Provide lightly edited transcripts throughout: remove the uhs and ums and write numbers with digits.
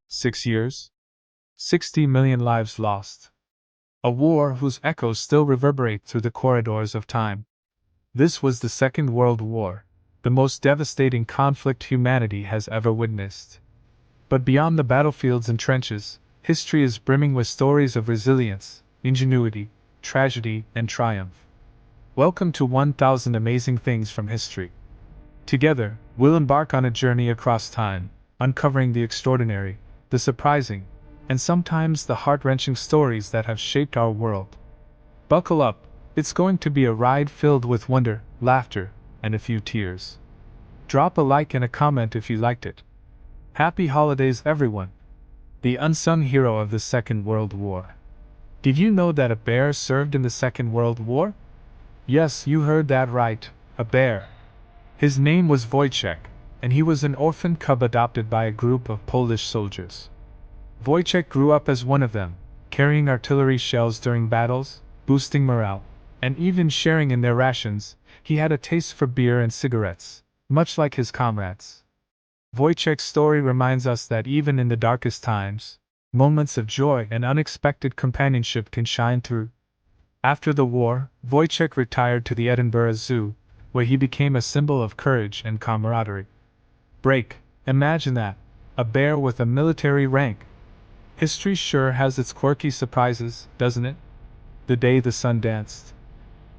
6 years? 60 million lives lost. A war whose echoes still reverberate through the corridors of time. This was the Second World War, the most devastating conflict humanity has ever witnessed. But beyond the battlefields and trenches, history is brimming with stories of resilience, ingenuity, tragedy, and triumph. Welcome to 1000 Amazing Things from History. Together, we'll embark on a journey across time, uncovering the extraordinary, the surprising, and sometimes the heart-wrenching stories that have shaped our world. Buckle up, it's going to be a ride filled with wonder, laughter, and a few tears. Drop a like and a comment if you liked it. Happy holidays, everyone! The unsung hero of the Second World War. Did you know that a bear served in the Second World War? Yes, you heard that right, a bear. His name was Wojciech, and he was an orphan cub adopted by a group of Polish soldiers. Wojciech grew up as one of them, carrying artillery shells during battles, boosting morale, and even sharing in their rations. He had a taste for beer and cigarettes, much like his comrades. Wojciech's story reminds us that even in the darkest times, moments of joy and unexpected companionship can shine through. After the war, Wojciech retired to the Edinburgh Zoo, where he became a symbol of courage and camaraderie. Imagine that, a bear with a military rank. History sure has its quirky surprises, doesn't it? The day the sun danced.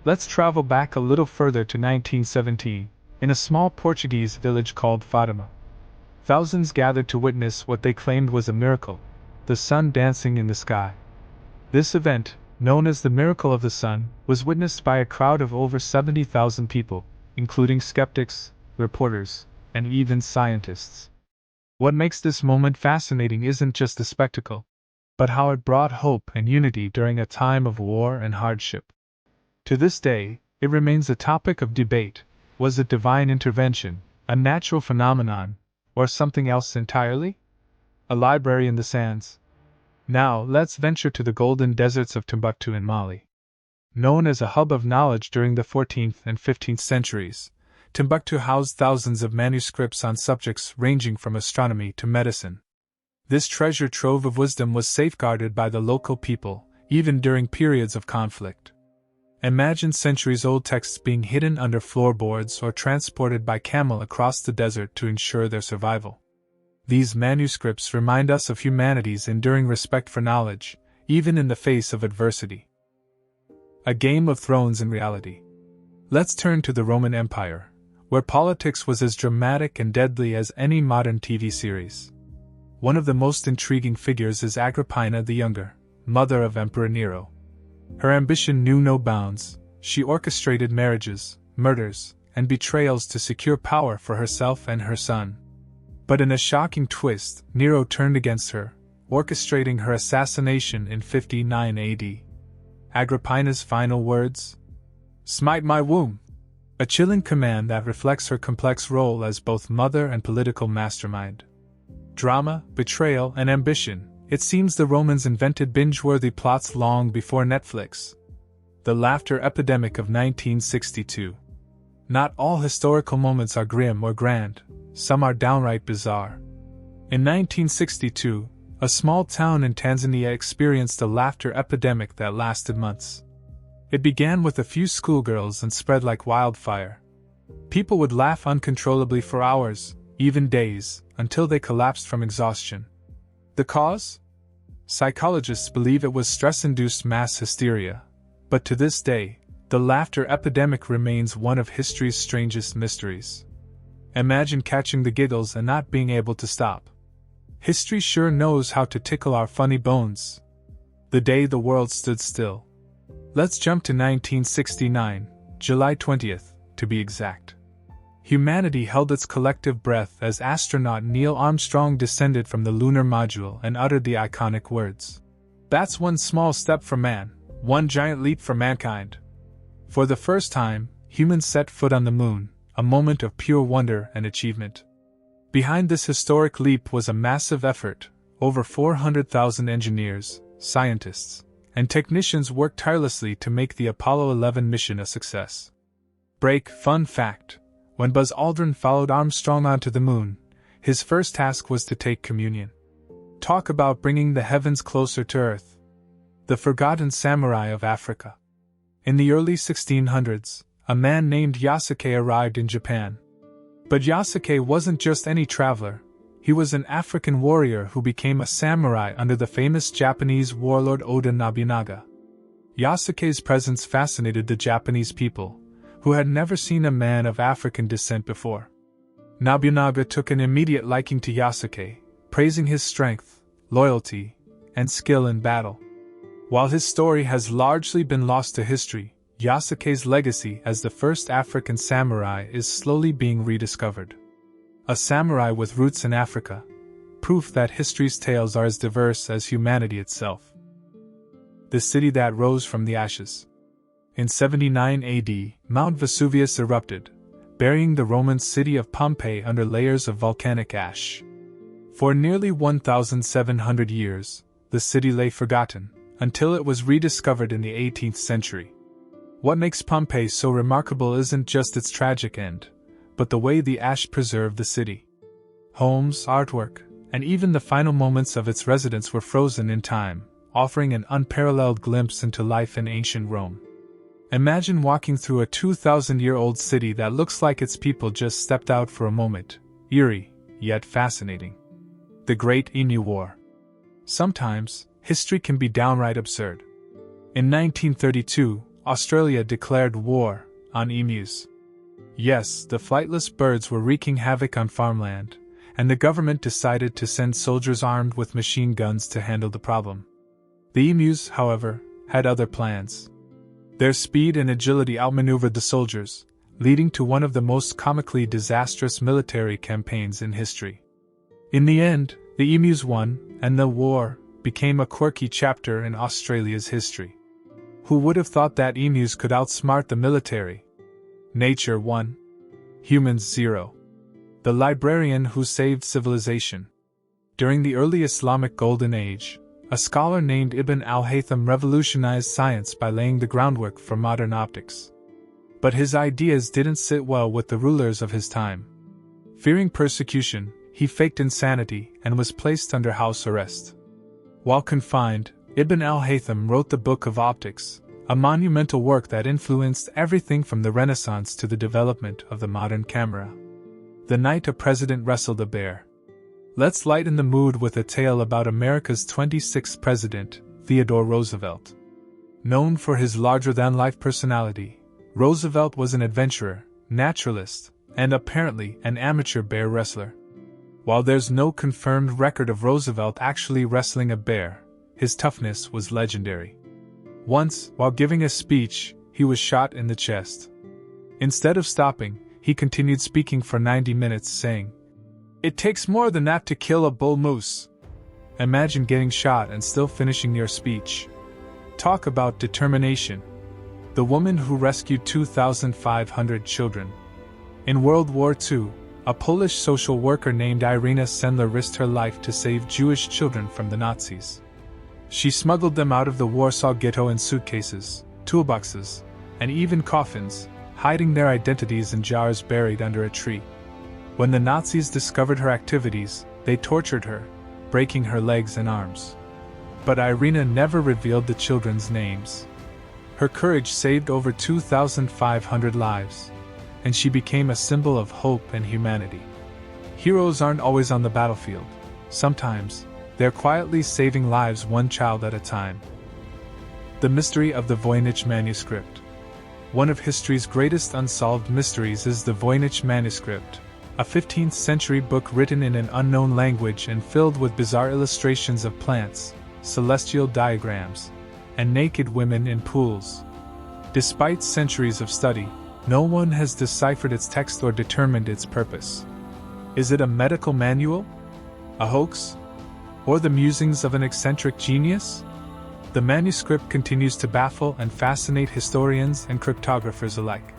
Let's travel back a little further to 1917, in a small Portuguese village called Fatima. Thousands gathered to witness what they claimed was a miracle, the sun dancing in the sky. This event, known as the Miracle of the Sun, was witnessed by a crowd of over 70,000 people, including skeptics, reporters, and even scientists. What makes this moment fascinating isn't just the spectacle, but how it brought hope and unity during a time of war and hardship. To this day, it remains a topic of debate. Was it divine intervention, a natural phenomenon, or something else entirely? A library in the sands. Now, let's venture to the golden deserts of Timbuktu in Mali. Known as a hub of knowledge during the 14th and 15th centuries, Timbuktu housed thousands of manuscripts on subjects ranging from astronomy to medicine. This treasure trove of wisdom was safeguarded by the local people, even during periods of conflict. Imagine centuries-old texts being hidden under floorboards or transported by camel across the desert to ensure their survival. These manuscripts remind us of humanity's enduring respect for knowledge, even in the face of adversity. A Game of Thrones in reality. Let's turn to the Roman Empire, where politics was as dramatic and deadly as any modern TV series. One of the most intriguing figures is Agrippina the Younger, mother of Emperor Nero. Her ambition knew no bounds. She orchestrated marriages, murders, and betrayals to secure power for herself and her son. But in a shocking twist, Nero turned against her, orchestrating her assassination in 59 AD. Agrippina's final words? "Smite my womb!" A chilling command that reflects her complex role as both mother and political mastermind. Drama, betrayal, and ambition. It seems the Romans invented binge-worthy plots long before Netflix. The laughter epidemic of 1962. Not all historical moments are grim or grand, some are downright bizarre. In 1962, a small town in Tanzania experienced a laughter epidemic that lasted months. It began with a few schoolgirls and spread like wildfire. People would laugh uncontrollably for hours, even days, until they collapsed from exhaustion. The cause? Psychologists believe it was stress-induced mass hysteria, but to this day, the laughter epidemic remains one of history's strangest mysteries. Imagine catching the giggles and not being able to stop. History sure knows how to tickle our funny bones. The day the world stood still. Let's jump to 1969, July 20th, to be exact. Humanity held its collective breath as astronaut Neil Armstrong descended from the lunar module and uttered the iconic words, "That's one small step for man, one giant leap for mankind." For the first time, humans set foot on the moon, a moment of pure wonder and achievement. Behind this historic leap was a massive effort. Over 400,000 engineers, scientists, and technicians worked tirelessly to make the Apollo 11 mission a success. Fun fact: when Buzz Aldrin followed Armstrong onto the moon, his first task was to take communion. Talk about bringing the heavens closer to earth. The forgotten samurai of Africa. In the early 1600s, a man named Yasuke arrived in Japan. But Yasuke wasn't just any traveler, he was an African warrior who became a samurai under the famous Japanese warlord Oda Nobunaga. Yasuke's presence fascinated the Japanese people, who had never seen a man of African descent before. Nobunaga took an immediate liking to Yasuke, praising his strength, loyalty, and skill in battle. While his story has largely been lost to history, Yasuke's legacy as the first African samurai is slowly being rediscovered. A samurai with roots in Africa, proof that history's tales are as diverse as humanity itself. The city that rose from the ashes. In 79 AD, Mount Vesuvius erupted, burying the Roman city of Pompeii under layers of volcanic ash. For nearly 1,700 years, the city lay forgotten, until it was rediscovered in the 18th century. What makes Pompeii so remarkable isn't just its tragic end, but the way the ash preserved the city. Homes, artwork, and even the final moments of its residents were frozen in time, offering an unparalleled glimpse into life in ancient Rome. Imagine walking through a 2,000-year-old city that looks like its people just stepped out for a moment, eerie, yet fascinating. The Great Emu War. Sometimes, history can be downright absurd. In 1932, Australia declared war on emus. Yes, the flightless birds were wreaking havoc on farmland, and the government decided to send soldiers armed with machine guns to handle the problem. The emus, however, had other plans. Their speed and agility outmaneuvered the soldiers, leading to one of the most comically disastrous military campaigns in history. In the end, the emus won, and the war became a quirky chapter in Australia's history. Who would have thought that emus could outsmart the military? Nature 1. Humans 0. The librarian who saved civilization. During the early Islamic Golden Age, a scholar named Ibn al-Haytham revolutionized science by laying the groundwork for modern optics. But his ideas didn't sit well with the rulers of his time. Fearing persecution, he faked insanity and was placed under house arrest. While confined, Ibn al-Haytham wrote the Book of Optics, a monumental work that influenced everything from the Renaissance to the development of the modern camera. The night a president wrestled a bear. Let's lighten the mood with a tale about America's 26th president, Theodore Roosevelt. Known for his larger-than-life personality, Roosevelt was an adventurer, naturalist, and apparently an amateur bear wrestler. While there's no confirmed record of Roosevelt actually wrestling a bear, his toughness was legendary. Once, while giving a speech, he was shot in the chest. Instead of stopping, he continued speaking for 90 minutes saying, "It takes more than that to kill a bull moose." Imagine getting shot and still finishing your speech. Talk about determination. The woman who rescued 2,500 children. In World War II, a Polish social worker named Irina Sendler risked her life to save Jewish children from the Nazis. She smuggled them out of the Warsaw Ghetto in suitcases, toolboxes, and even coffins, hiding their identities in jars buried under a tree. When the Nazis discovered her activities, they tortured her, breaking her legs and arms. But Irina never revealed the children's names. Her courage saved over 2,500 lives, and she became a symbol of hope and humanity. Heroes aren't always on the battlefield. Sometimes, they're quietly saving lives one child at a time. The mystery of the Voynich manuscript. One of history's greatest unsolved mysteries is the Voynich manuscript, a 15th century book written in an unknown language and filled with bizarre illustrations of plants, celestial diagrams, and naked women in pools. Despite centuries of study, no one has deciphered its text or determined its purpose. Is it a medical manual? A hoax? Or the musings of an eccentric genius? The manuscript continues to baffle and fascinate historians and cryptographers alike.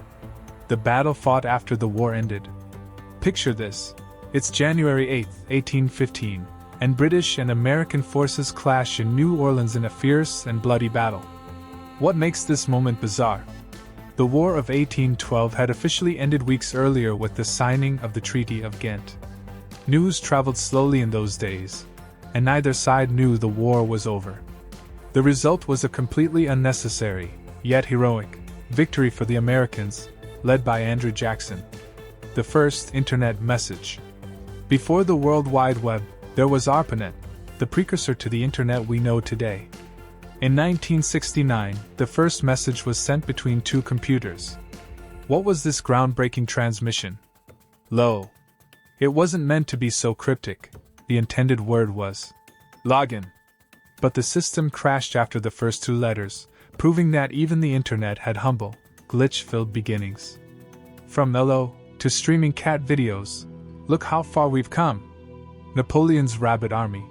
The battle fought after the war ended. Picture this. It's January 8, 1815, and British and American forces clash in New Orleans in a fierce and bloody battle. What makes this moment bizarre? The War of 1812 had officially ended weeks earlier with the signing of the Treaty of Ghent. News traveled slowly in those days. and neither side knew the war was over. The result was a completely unnecessary, yet heroic, victory for the Americans, led by Andrew Jackson. The first internet message. Before the World Wide Web, there was ARPANET, the precursor to the internet we know today. In 1969, the first message was sent between two computers. What was this groundbreaking transmission? Lo! It wasn't meant to be so cryptic. The intended word was login. But the system crashed after the first two letters, proving that even the internet had humble, glitch-filled beginnings. From LO to streaming cat videos, look how far we've come. Napoleon's rabbit army.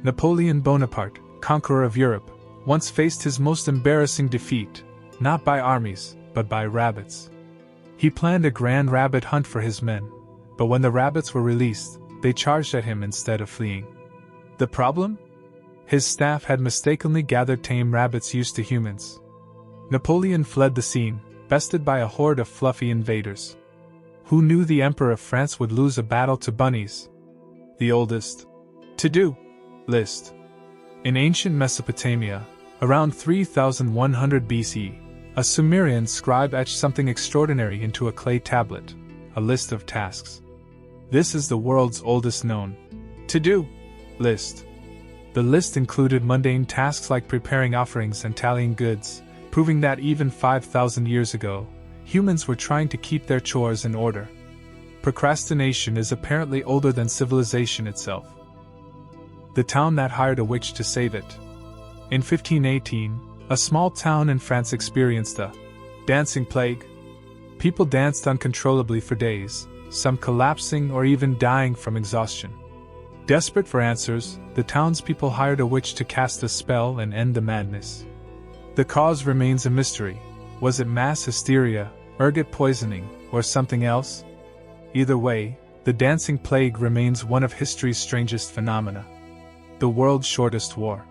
Napoleon Bonaparte, conqueror of Europe, once faced his most embarrassing defeat, not by armies, but by rabbits. He planned a grand rabbit hunt for his men, but when the rabbits were released, they charged at him instead of fleeing. The problem? His staff had mistakenly gathered tame rabbits used to humans. Napoleon fled the scene, bested by a horde of fluffy invaders. Who knew the Emperor of France would lose a battle to bunnies? The oldest to-do list. In ancient Mesopotamia, around 3100 BC, a Sumerian scribe etched something extraordinary into a clay tablet, a list of tasks. This is the world's oldest known to-do list. The list included mundane tasks like preparing offerings and tallying goods, proving that even 5,000 years ago, humans were trying to keep their chores in order. Procrastination is apparently older than civilization itself. The town that hired a witch to save it. In 1518, a small town in France experienced a dancing plague. People danced uncontrollably for days, some collapsing or even dying from exhaustion. Desperate for answers, the townspeople hired a witch to cast a spell and end the madness. The cause remains a mystery. Was it mass hysteria, ergot poisoning, or something else? Either way, the dancing plague remains one of history's strangest phenomena. The world's shortest war.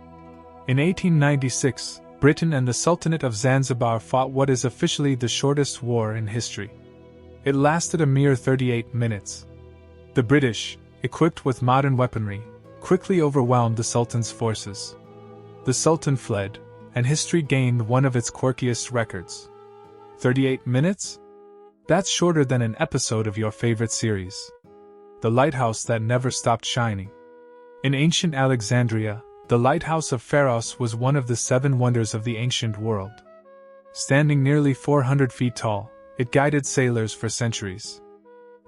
In 1896, Britain and the Sultanate of Zanzibar fought what is officially the shortest war in history. It lasted a mere 38 minutes. The British, equipped with modern weaponry, quickly overwhelmed the Sultan's forces. The Sultan fled, and history gained one of its quirkiest records. 38 minutes? That's shorter than an episode of your favorite series. The lighthouse that never stopped shining. In ancient Alexandria, the lighthouse of Pharos was one of the 7 wonders of the ancient world. Standing nearly 400 feet tall, it guided sailors for centuries.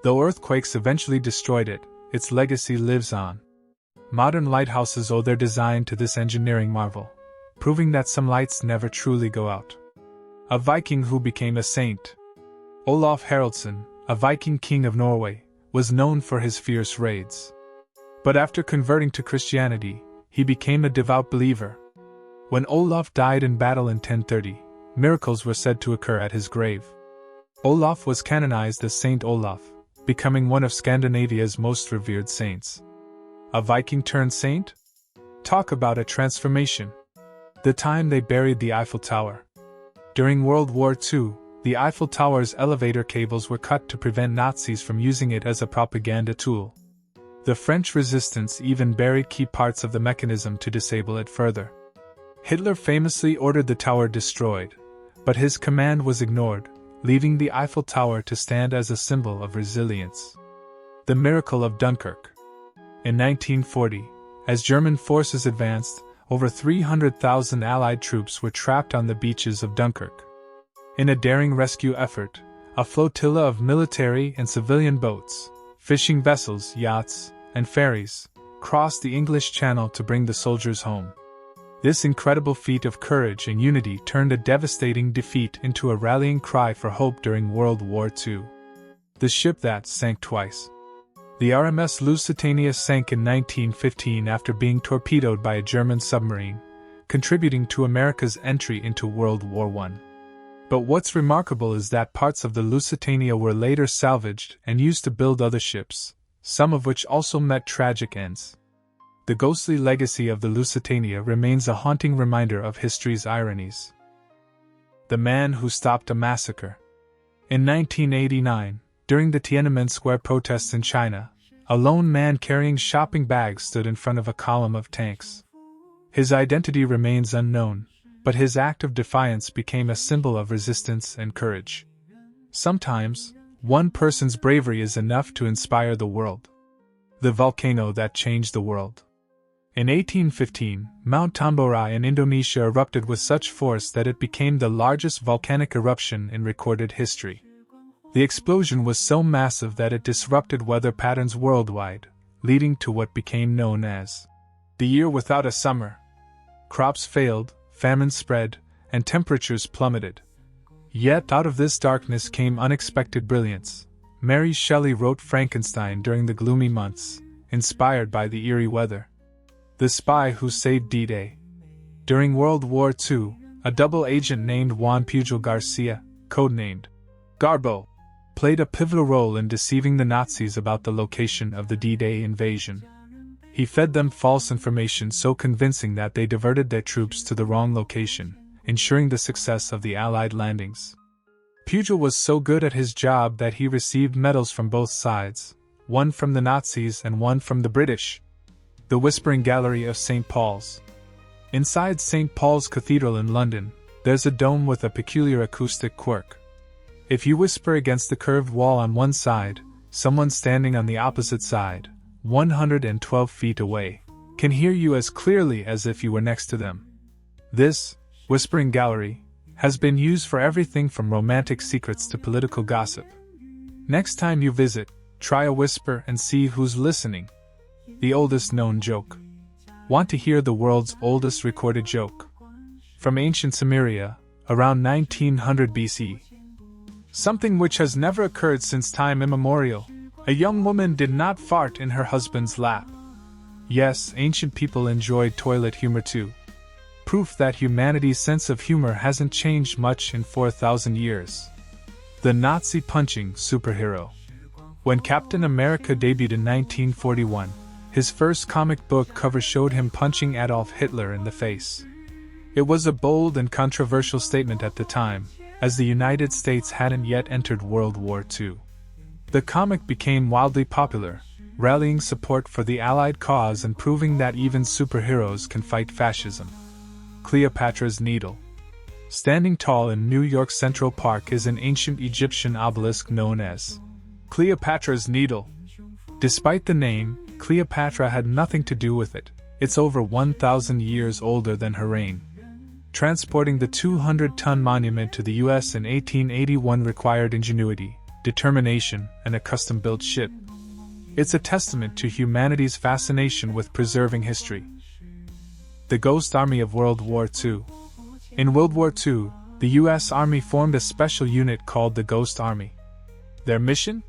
Though earthquakes eventually destroyed it, its legacy lives on. Modern lighthouses owe their design to this engineering marvel, proving that some lights never truly go out. A Viking who became a saint. Olaf Haraldsson, a Viking king of Norway, was known for his fierce raids. But after converting to Christianity, he became a devout believer. When Olaf died in battle in 1030, miracles were said to occur at his grave. Olaf was canonized as Saint Olaf, becoming one of Scandinavia's most revered saints. A Viking turned saint? Talk about a transformation. The time they buried the Eiffel Tower. During World War II, the Eiffel Tower's elevator cables were cut to prevent Nazis from using it as a propaganda tool. The French resistance even buried key parts of the mechanism to disable it further. Hitler famously ordered the tower destroyed, but his command was ignored, leaving the Eiffel Tower to stand as a symbol of resilience. The miracle of Dunkirk. In 1940, as German forces advanced, over 300,000 Allied troops were trapped on the beaches of Dunkirk. In a daring rescue effort, a flotilla of military and civilian boats, fishing vessels, yachts, and ferries, crossed the English Channel to bring the soldiers home. This incredible feat of courage and unity turned a devastating defeat into a rallying cry for hope during World War II. The ship that sank twice. The RMS Lusitania sank in 1915 after being torpedoed by a German submarine, contributing to America's entry into World War I. But what's remarkable is that parts of the Lusitania were later salvaged and used to build other ships, some of which also met tragic ends. The ghostly legacy of the Lusitania remains a haunting reminder of history's ironies. The man who stopped a massacre. In 1989, during the Tiananmen Square protests in China, a lone man carrying shopping bags stood in front of a column of tanks. His identity remains unknown, but his act of defiance became a symbol of resistance and courage. Sometimes, one person's bravery is enough to inspire the world. The volcano that changed the world. In 1815, Mount Tambora in Indonesia erupted with such force that it became the largest volcanic eruption in recorded history. The explosion was so massive that it disrupted weather patterns worldwide, leading to what became known as the year without a summer. Crops failed, famine spread, and temperatures plummeted. Yet out of this darkness came unexpected brilliance. Mary Shelley wrote Frankenstein during the gloomy months, inspired by the eerie weather. The Spy Who Saved D-Day. During World War II, a double agent named Juan Pujol Garcia, codenamed Garbo, played a pivotal role in deceiving the Nazis about the location of the D-Day invasion. He fed them false information so convincing that they diverted their troops to the wrong location, ensuring the success of the Allied landings. Pujol was so good at his job that he received medals from both sides, one from the Nazis and one from the British. The Whispering Gallery of St. Paul's. Inside St. Paul's Cathedral in London, there's a dome with a peculiar acoustic quirk. If you whisper against the curved wall on one side, someone standing on the opposite side, 112 feet away, can hear you as clearly as if you were next to them. This Whispering Gallery has been used for everything from romantic secrets to political gossip. Next time you visit, try a whisper and see who's listening. The oldest known joke. Want to hear the world's oldest recorded joke? From ancient Sumeria, around 1900 BC. Something which has never occurred since time immemorial. A young woman did not fart in her husband's lap. Yes, ancient people enjoyed toilet humor too. Proof that humanity's sense of humor hasn't changed much in 4,000 years. The Nazi punching superhero. When Captain America debuted in 1941, his first comic book cover showed him punching Adolf Hitler in the face. It was a bold and controversial statement at the time, as the United States hadn't yet entered World War II. The comic became wildly popular, rallying support for the Allied cause and proving that even superheroes can fight fascism. Cleopatra's Needle. Standing tall in New York's Central Park is an ancient Egyptian obelisk known as Cleopatra's Needle. Despite the name, Cleopatra had nothing to do with it. It's over 1,000 years older than her reign. Transporting the 200-ton monument to the U.S. in 1881 required ingenuity, determination, and a custom-built ship. It's a testament to humanity's fascination with preserving history. The Ghost Army of World War II. In World War II, the U.S. Army formed a special unit called the Ghost Army. Their mission?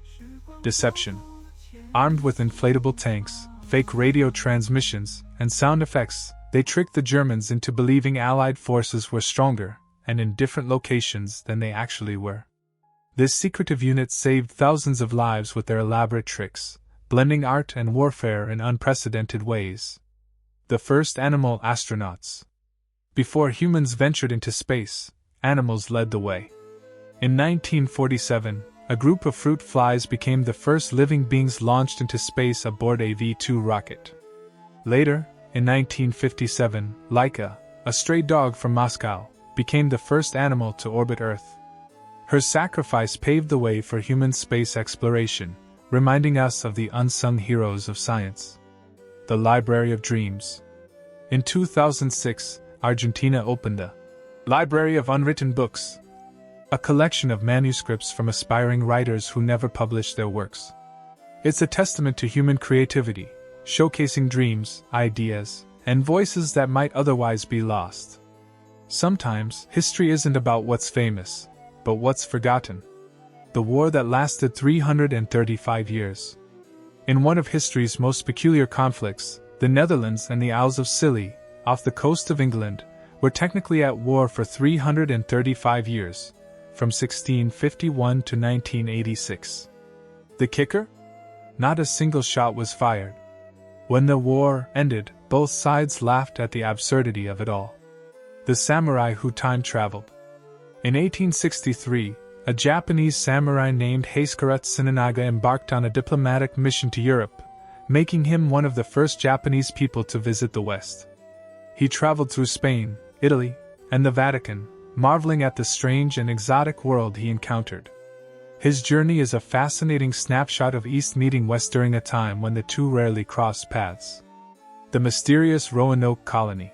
Deception. Armed with inflatable tanks, fake radio transmissions, and sound effects, they tricked the Germans into believing Allied forces were stronger, and in different locations than they actually were. This secretive unit saved thousands of lives with their elaborate tricks, blending art and warfare in unprecedented ways. The first animal astronauts. Before humans ventured into space, animals led the way. In 1947, a group of fruit flies became the first living beings launched into space aboard a V-2 rocket. Later, in 1957, Laika, a stray dog from Moscow, became the first animal to orbit Earth. Her sacrifice paved the way for human space exploration, reminding us of the unsung heroes of science. The Library of Dreams. In 2006, Argentina opened the Library of Unwritten Books, a collection of manuscripts from aspiring writers who never published their works. It's a testament to human creativity, showcasing dreams, ideas, and voices that might otherwise be lost. Sometimes, history isn't about what's famous, but what's forgotten. The war that lasted 335 years. In one of history's most peculiar conflicts, the Netherlands and the Isles of Scilly, off the coast of England, were technically at war for 335 years, from 1651 to 1986. The kicker? Not a single shot was fired. When the war ended, both sides laughed at the absurdity of it all. The samurai who time-traveled. In 1863, a Japanese samurai named Hasekura Tsunenaga embarked on a diplomatic mission to Europe, making him one of the first Japanese people to visit the West. He traveled through Spain, Italy, and the Vatican, marveling at the strange and exotic world he encountered. His journey is a fascinating snapshot of East meeting West during a time when the two rarely crossed paths. The mysterious Roanoke colony.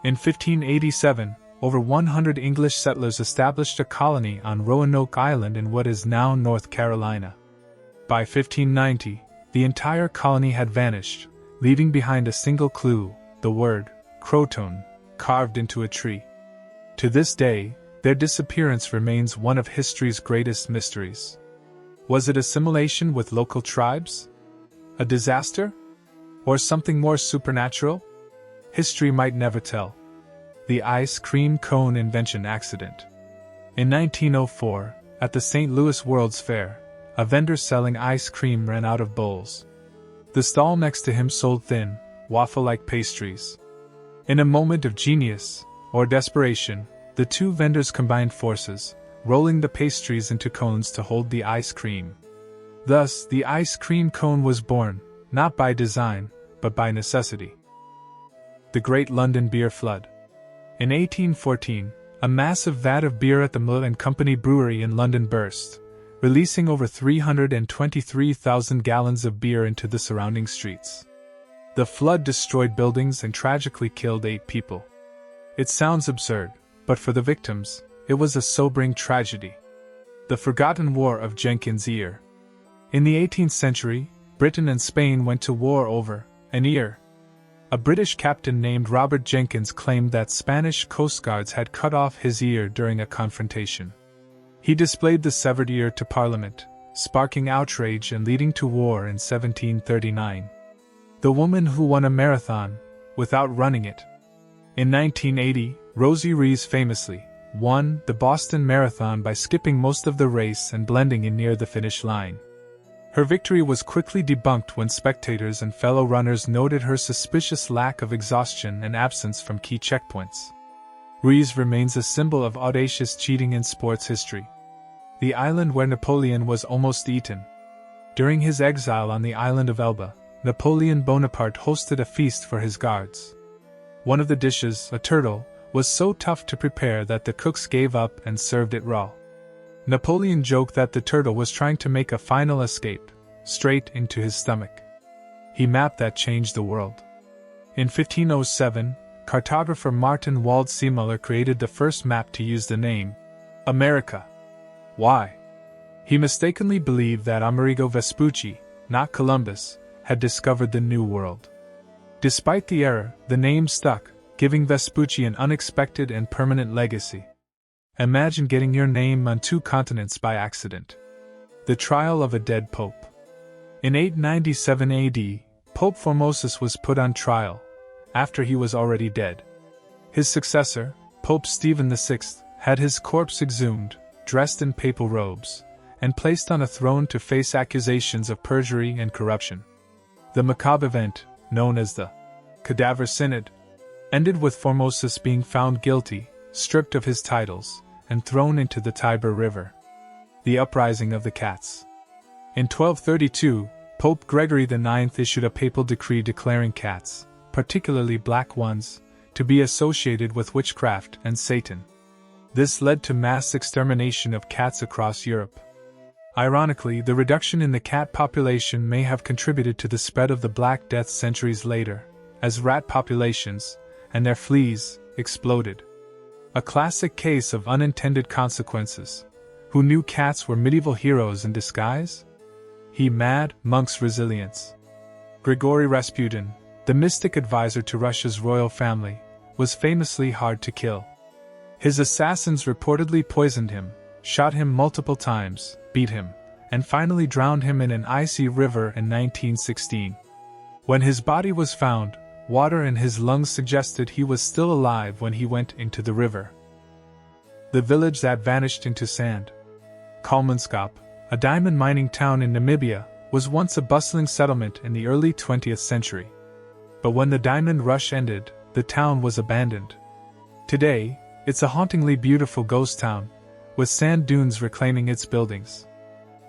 In 1587, over 100 English settlers established a colony on Roanoke Island in what is now North Carolina. By 1590, the entire colony had vanished, leaving behind a single clue, the word, Croton, carved into a tree. To this day, their disappearance remains one of history's greatest mysteries. Was it assimilation with local tribes? A disaster? Or something more supernatural? History might never tell. The ice cream cone invention accident. In 1904, at the St. Louis World's Fair, a vendor selling ice cream ran out of bowls. The stall next to him sold thin, waffle-like pastries. In a moment of genius, or desperation, the two vendors combined forces, rolling the pastries into cones to hold the ice cream. Thus, the ice cream cone was born, not by design, but by necessity. The Great London Beer Flood. In 1814, a massive vat of beer at the MacLeod and Company brewery in London burst, releasing over 323,000 gallons of beer into the surrounding streets. The flood destroyed buildings and tragically killed 8 people. It sounds absurd, but for the victims, it was a sobering tragedy. The Forgotten War of Jenkins' Ear. In the 18th century, Britain and Spain went to war over an ear. A British captain named Robert Jenkins claimed that Spanish coastguards had cut off his ear during a confrontation. He displayed the severed ear to Parliament, sparking outrage and leading to war in 1739. The woman who won a marathon, without running it. In 1980, Rosie Rees famously won the Boston Marathon by skipping most of the race and blending in near the finish line. Her victory was quickly debunked when spectators and fellow runners noted her suspicious lack of exhaustion and absence from key checkpoints. Rees remains a symbol of audacious cheating in sports history. The island where Napoleon was almost eaten. During his exile on the island of Elba, Napoleon Bonaparte hosted a feast for his guards. One of the dishes, a turtle, was so tough to prepare that the cooks gave up and served it raw. Napoleon joked that the turtle was trying to make a final escape, straight into his stomach. He mapped that changed the world. In 1507, cartographer Martin Wald Seemuller created the first map to use the name America. Why? He mistakenly believed that Amerigo Vespucci, not Columbus, had discovered the New World. Despite the error, the name stuck, giving Vespucci an unexpected and permanent legacy. Imagine getting your name on 2 continents by accident. The trial of a dead pope. In 897 AD, Pope Formosus was put on trial, after he was already dead. His successor, Pope Stephen VI, had his corpse exhumed, dressed in papal robes, and placed on a throne to face accusations of perjury and corruption. The macabre event, known as the Cadaver Synod, ended with Formosus being found guilty, stripped of his titles, and thrown into the Tiber River. The Uprising of the Cats. In 1232, Pope Gregory IX issued a papal decree declaring cats, particularly black ones, to be associated with witchcraft and Satan. This led to mass extermination of cats across Europe. Ironically, the reduction in the cat population may have contributed to the spread of the Black Death centuries later, as rat populations, and their fleas, exploded. A classic case of unintended consequences. Who knew cats were medieval heroes in disguise? He mad monk's resilience. Grigory Rasputin, the mystic advisor to Russia's royal family, was famously hard to kill. His assassins reportedly poisoned him, shot him multiple times, beat him, and finally drowned him in an icy river in 1916. When his body was found, water in his lungs suggested he was still alive when he went into the river. The village that vanished into sand. Kalmanskap, a diamond mining town in Namibia, was once a bustling settlement in the early 20th century. But when the diamond rush ended, the town was abandoned. Today, it's a hauntingly beautiful ghost town, with sand dunes reclaiming its buildings.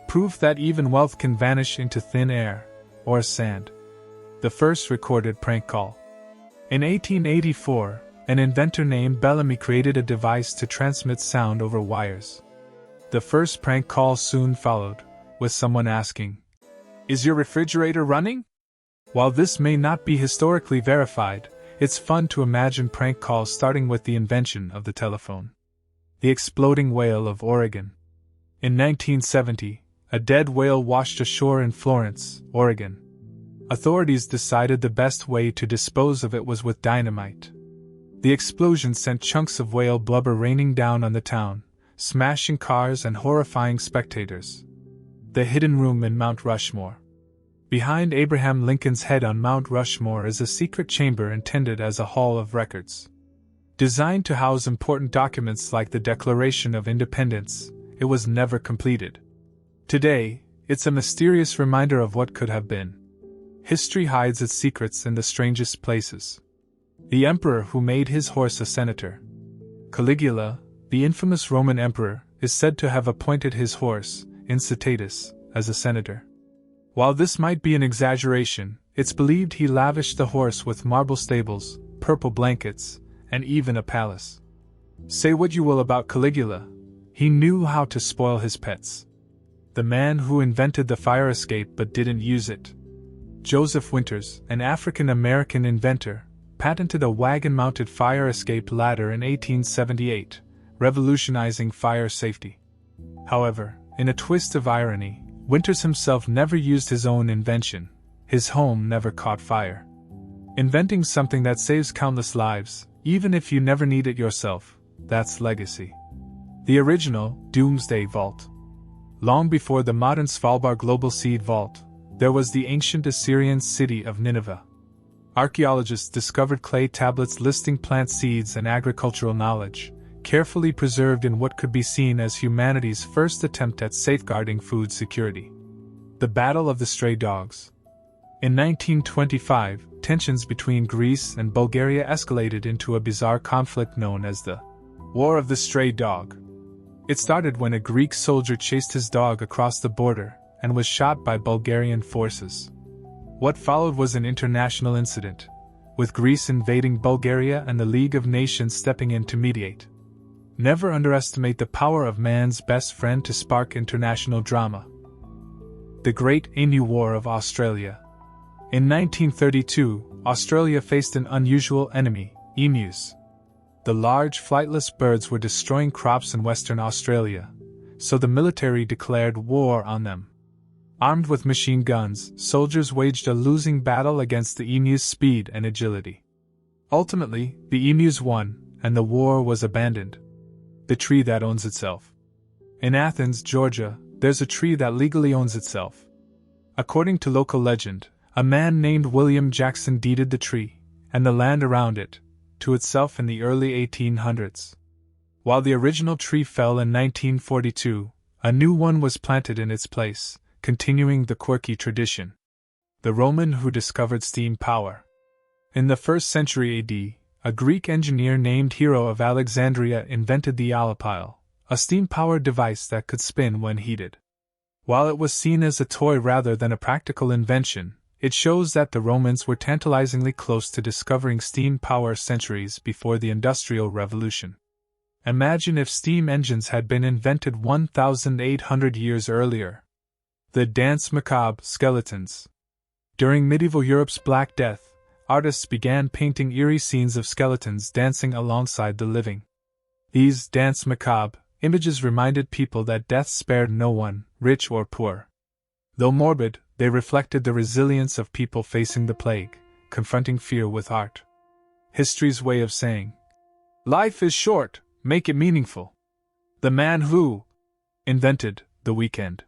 Proof that even wealth can vanish into thin air, or sand. the first recorded prank call. In 1884, an inventor named Bellamy created a device to transmit sound over wires. The first prank call soon followed, with someone asking, "Is your refrigerator running?" While this may not be historically verified, it's fun to imagine prank calls starting with the invention of the telephone. The exploding whale of Oregon. In 1970, a dead whale washed ashore in Florence, Oregon. Authorities decided the best way to dispose of it was with dynamite. The explosion sent chunks of whale blubber raining down on the town, smashing cars and horrifying spectators. The hidden room in Mount Rushmore. Behind Abraham Lincoln's head on Mount Rushmore is a secret chamber intended as a hall of records. Designed to house important documents like the Declaration of Independence, it was never completed. Today, it's a mysterious reminder of what could have been. History hides its secrets in the strangest places. The emperor who made his horse a senator. Caligula, the infamous Roman emperor, is said to have appointed his horse, Incitatus, as a senator. While this might be an exaggeration, it's believed he lavished the horse with marble stables, purple blankets, and even a palace. Say what you will about Caligula, he knew how to spoil his pets. The man who invented the fire escape but didn't use it. Joseph Winters, an African-American inventor, patented a wagon-mounted fire escape ladder in 1878, revolutionizing fire safety. However, in a twist of irony, Winters himself never used his own invention. His home never caught fire. Inventing something that saves countless lives, even if you never need it yourself, that's legacy. The original Doomsday Vault. Long before the modern Svalbard Global Seed Vault, there was the ancient Assyrian city of Nineveh. Archaeologists discovered clay tablets listing plant seeds and agricultural knowledge, carefully preserved in what could be seen as humanity's first attempt at safeguarding food security. The Battle of the Stray Dogs. In 1925, tensions between Greece and Bulgaria escalated into a bizarre conflict known as the War of the Stray Dog. It started when a Greek soldier chased his dog across the border and was shot by Bulgarian forces. What followed was an international incident, with Greece invading Bulgaria and the League of Nations stepping in to mediate. Never underestimate the power of man's best friend to spark international drama. The Great Emu War of Australia. In 1932, Australia faced an unusual enemy, emus. The large flightless birds were destroying crops in Western Australia, so the military declared war on them. Armed with machine guns, soldiers waged a losing battle against the emu's speed and agility. Ultimately, the emus won, and the war was abandoned. The tree that owns itself. In Athens, Georgia, there's a tree that legally owns itself. According to local legend, a man named William Jackson deeded the tree, and the land around it, to itself in the early 1800s. While the original tree fell in 1942, a new one was planted in its place, continuing the quirky tradition. The Roman who discovered steam power. In the 1st century AD, a Greek engineer named Hero of Alexandria invented the alipile, a steam-powered device that could spin when heated. While it was seen as a toy rather than a practical invention, it shows that the Romans were tantalizingly close to discovering steam power centuries before the Industrial Revolution. Imagine if steam engines had been invented 1,800 years earlier. The Danse Macabre skeletons. During medieval Europe's Black Death, artists began painting eerie scenes of skeletons dancing alongside the living. These Danse Macabre images reminded people that death spared no one, rich or poor. Though morbid, they reflected the resilience of people facing the plague, confronting fear with art. History's way of saying, "Life is short, make it meaningful." The man who invented the weekend.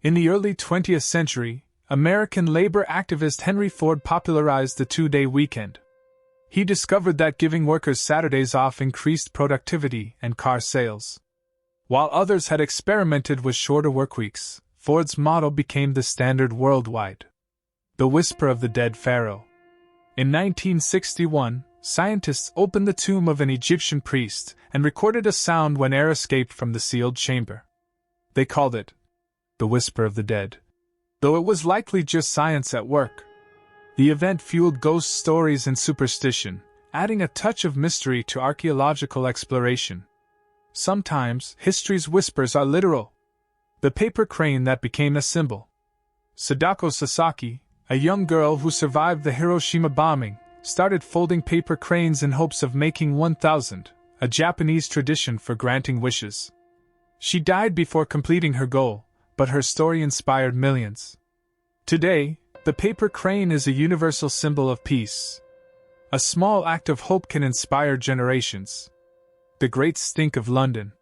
In the early 20th century, American labor activist Henry Ford popularized the two-day weekend. He discovered that giving workers Saturdays off increased productivity and car sales. While others had experimented with shorter workweeks, Ford's model became the standard worldwide. The Whisper of the Dead Pharaoh. In 1961, scientists opened the tomb of an Egyptian priest and recorded a sound when air escaped from the sealed chamber. They called it the Whisper of the Dead, though it was likely just science at work. The event fueled ghost stories and superstition, adding a touch of mystery to archaeological exploration. Sometimes, history's whispers are literal. The paper crane that became a symbol. Sadako Sasaki, a young girl who survived the Hiroshima bombing, started folding paper cranes in hopes of making 1,000, a Japanese tradition for granting wishes. She died before completing her goal, but her story inspired millions. Today, the paper crane is a universal symbol of peace. A small act of hope can inspire generations. The Great Stink of London.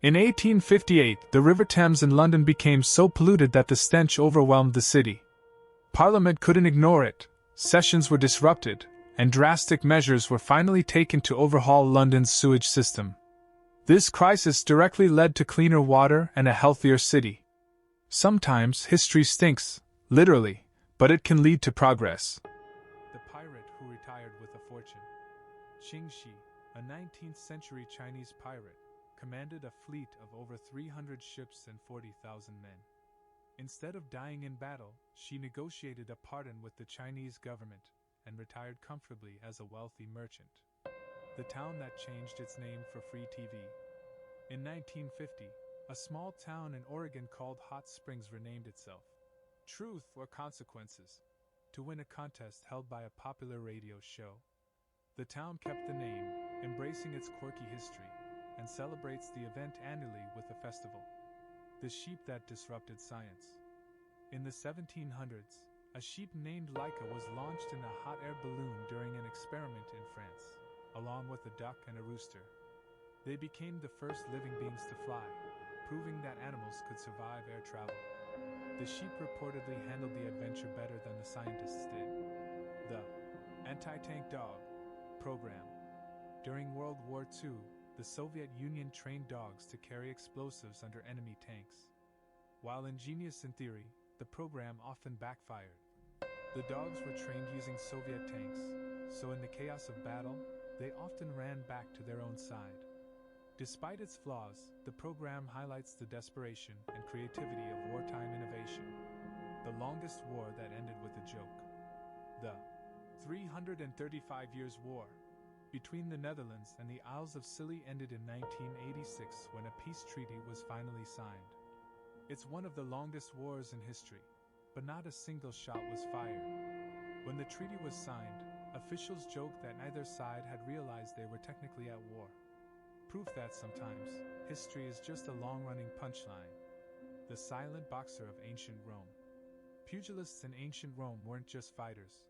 In 1858, the River Thames in London became so polluted that the stench overwhelmed the city. Parliament couldn't ignore it, sessions were disrupted, and drastic measures were finally taken to overhaul London's sewage system. This crisis directly led to cleaner water and a healthier city. Sometimes history stinks, literally, but it can lead to progress. The pirate who retired with a fortune. Qing Shi, a 19th-century Chinese pirate, commanded a fleet of over 300 ships and 40,000 men. Instead of dying in battle, she negotiated a pardon with the Chinese government and retired comfortably as a wealthy merchant. The town that changed its name for free TV. In 1950, a small town in Oregon called Hot Springs renamed itself Truth or Consequences to win a contest held by a popular radio show. The town kept the name, embracing its quirky history, and celebrates the event annually with a festival. The sheep that disrupted science. In the 1700s, a sheep named Laika was launched in a hot air balloon during an experiment in France, along with a duck and a rooster. They became the first living beings to fly, proving that animals could survive air travel. The sheep reportedly handled the adventure better than the scientists did. The anti-tank dog program. During World War II, the Soviet Union trained dogs to carry explosives under enemy tanks. While ingenious in theory, the program often backfired. The dogs were trained using Soviet tanks, so in the chaos of battle, they often ran back to their own side. Despite its flaws, the program highlights the desperation and creativity of wartime innovation. The longest war that ended with a joke. The 335 Years' War between the Netherlands and the Isles of Scilly ended in 1986 when a peace treaty was finally signed. It's one of the longest wars in history, but not a single shot was fired. When the treaty was signed, officials joked that neither side had realized they were technically at war. Proof that sometimes, history is just a long-running punchline. The silent boxer of ancient Rome. Pugilists in ancient Rome weren't just fighters,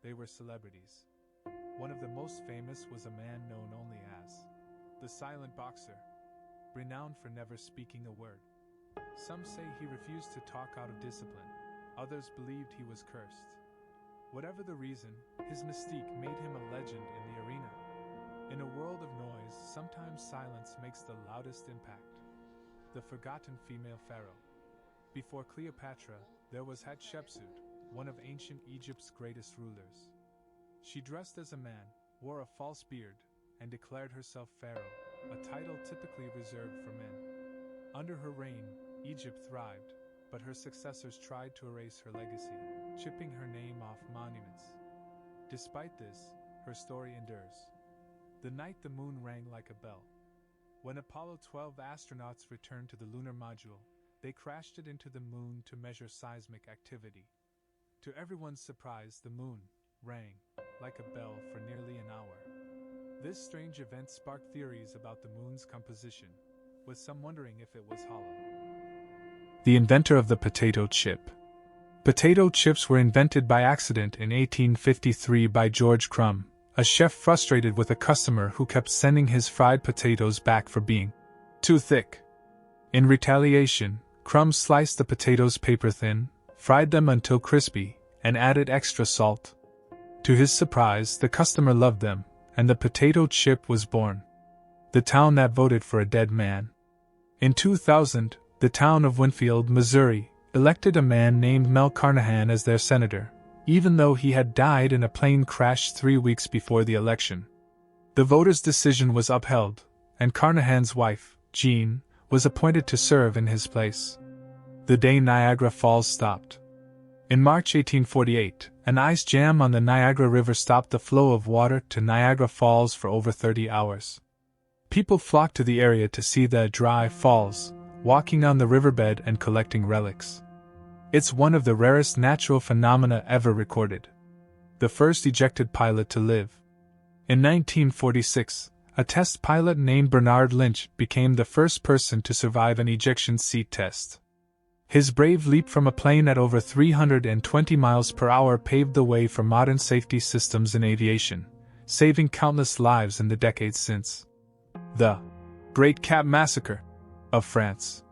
they were celebrities. One of the most famous was a man known only as the Silent Boxer, renowned for never speaking a word. Some say he refused to talk out of discipline, others believed he was cursed. Whatever the reason, his mystique made him a legend in the arena. In a world of noise, sometimes silence makes the loudest impact. The forgotten female pharaoh. Before Cleopatra, there was Hatshepsut, one of ancient Egypt's greatest rulers. She dressed as a man, wore a false beard, and declared herself pharaoh, a title typically reserved for men. Under her reign, Egypt thrived, but her successors tried to erase her legacy, chipping her name off monuments. Despite this, her story endures. The night the moon rang like a bell. When Apollo 12 astronauts returned to the lunar module, they crashed it into the moon to measure seismic activity. To everyone's surprise, the moon rang like a bell for nearly an hour. This strange event sparked theories about the moon's composition, with some wondering if it was hollow. The inventor of the potato chip. Potato chips were invented by accident in 1853 by George Crumb, a chef frustrated with a customer who kept sending his fried potatoes back for being too thick. In retaliation, Crumb sliced the potatoes paper thin, fried them until crispy, and added extra salt. To his surprise, the customer loved them, and the potato chip was born. The town that voted for a dead man. In 2000, the town of Winfield, Missouri, elected a man named Mel Carnahan as their senator, even though he had died in a plane crash 3 weeks before the election. The voters' decision was upheld, and Carnahan's wife, Jean, was appointed to serve in his place. The day Niagara Falls stopped. In March 1848, an ice jam on the Niagara River stopped the flow of water to Niagara Falls for over 30 hours. People flocked to the area to see the dry falls, walking on the riverbed and collecting relics. It's one of the rarest natural phenomena ever recorded. The first ejected pilot to live. In 1946, a test pilot named Bernard Lynch became the first person to survive an ejection seat test. His brave leap from a plane at over 320 miles per hour paved the way for modern safety systems in aviation, saving countless lives in the decades since. The Great Cat Massacre of France.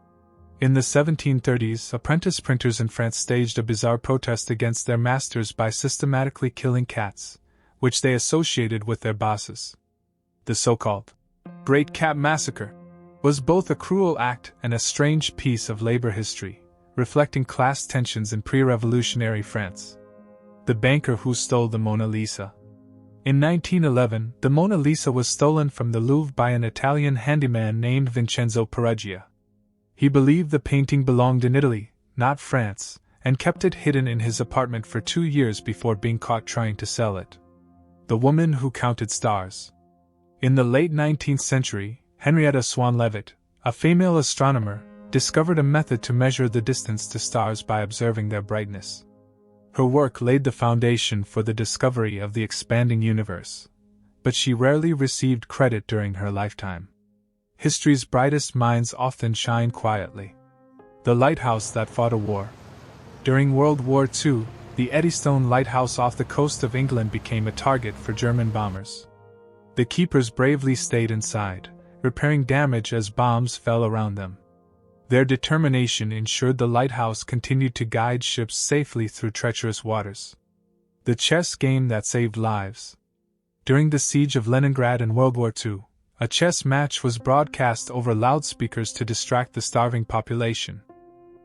In the 1730s, apprentice printers in France staged a bizarre protest against their masters by systematically killing cats, which they associated with their bosses. The so-called Great Cat Massacre was both a cruel act and a strange piece of labor history, reflecting class tensions in pre-revolutionary France. The banker who stole the Mona Lisa. In 1911, the Mona Lisa was stolen from the Louvre by an Italian handyman named Vincenzo Perugia. He believed the painting belonged in Italy, not France, and kept it hidden in his apartment for 2 years before being caught trying to sell it. The woman who counted stars. In the late 19th century, Henrietta Swan Leavitt, a female astronomer, discovered a method to measure the distance to stars by observing their brightness. Her work laid the foundation for the discovery of the expanding universe, but she rarely received credit during her lifetime. History's brightest minds often shine quietly. The lighthouse that fought a war. During World War II, the Eddystone Lighthouse off the coast of England became a target for German bombers. The keepers bravely stayed inside, repairing damage as bombs fell around them. Their determination ensured the lighthouse continued to guide ships safely through treacherous waters. The chess game that saved lives. During the siege of Leningrad in World War II, a chess match was broadcast over loudspeakers to distract the starving population.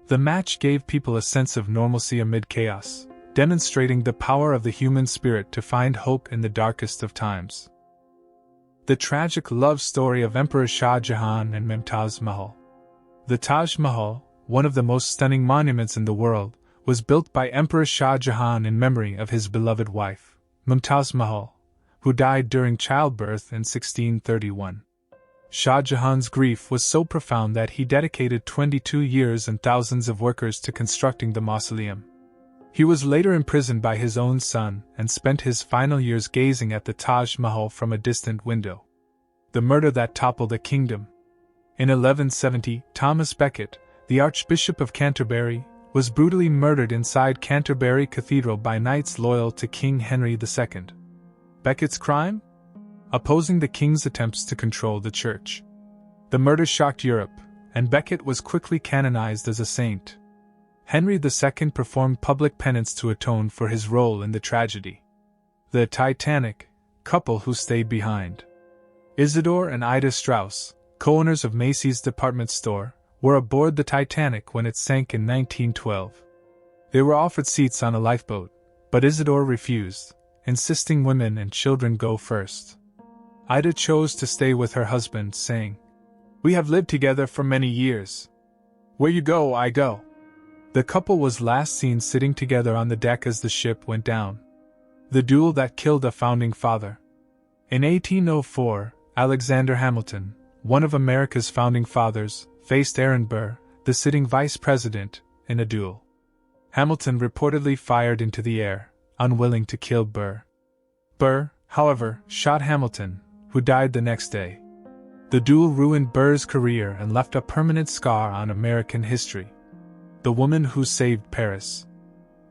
The match gave people a sense of normalcy amid chaos, demonstrating the power of the human spirit to find hope in the darkest of times. The tragic love story of Emperor Shah Jahan and Mumtaz Mahal. The Taj Mahal, one of the most stunning monuments in the world, was built by Emperor Shah Jahan in memory of his beloved wife, Mumtaz Mahal, who died during childbirth in 1631. Shah Jahan's grief was so profound that he dedicated 22 years and thousands of workers to constructing the mausoleum. He was later imprisoned by his own son and spent his final years gazing at the Taj Mahal from a distant window. The murder that toppled a kingdom. In 1170, Thomas Becket, the Archbishop of Canterbury, was brutally murdered inside Canterbury Cathedral by knights loyal to King Henry II. Becket's crime? Opposing the king's attempts to control the church. The murder shocked Europe, and Becket was quickly canonized as a saint. Henry II performed public penance to atone for his role in the tragedy. The Titanic, couple who stayed behind. Isidore and Ida Strauss, co-owners of Macy's department store, were aboard the Titanic when it sank in 1912. They were offered seats on a lifeboat, but Isidore refused, insisting women and children go first. Ida chose to stay with her husband, saying, "We have lived together for many years. Where you go, I go." The couple was last seen sitting together on the deck as the ship went down. The duel that killed a founding father. In 1804, Alexander Hamilton, one of America's founding fathers, faced Aaron Burr, the sitting vice president, in a duel. Hamilton reportedly fired into the air, unwilling to kill Burr. Burr, however, shot Hamilton, who died the next day. The duel ruined Burr's career and left a permanent scar on American history. The woman who saved Paris.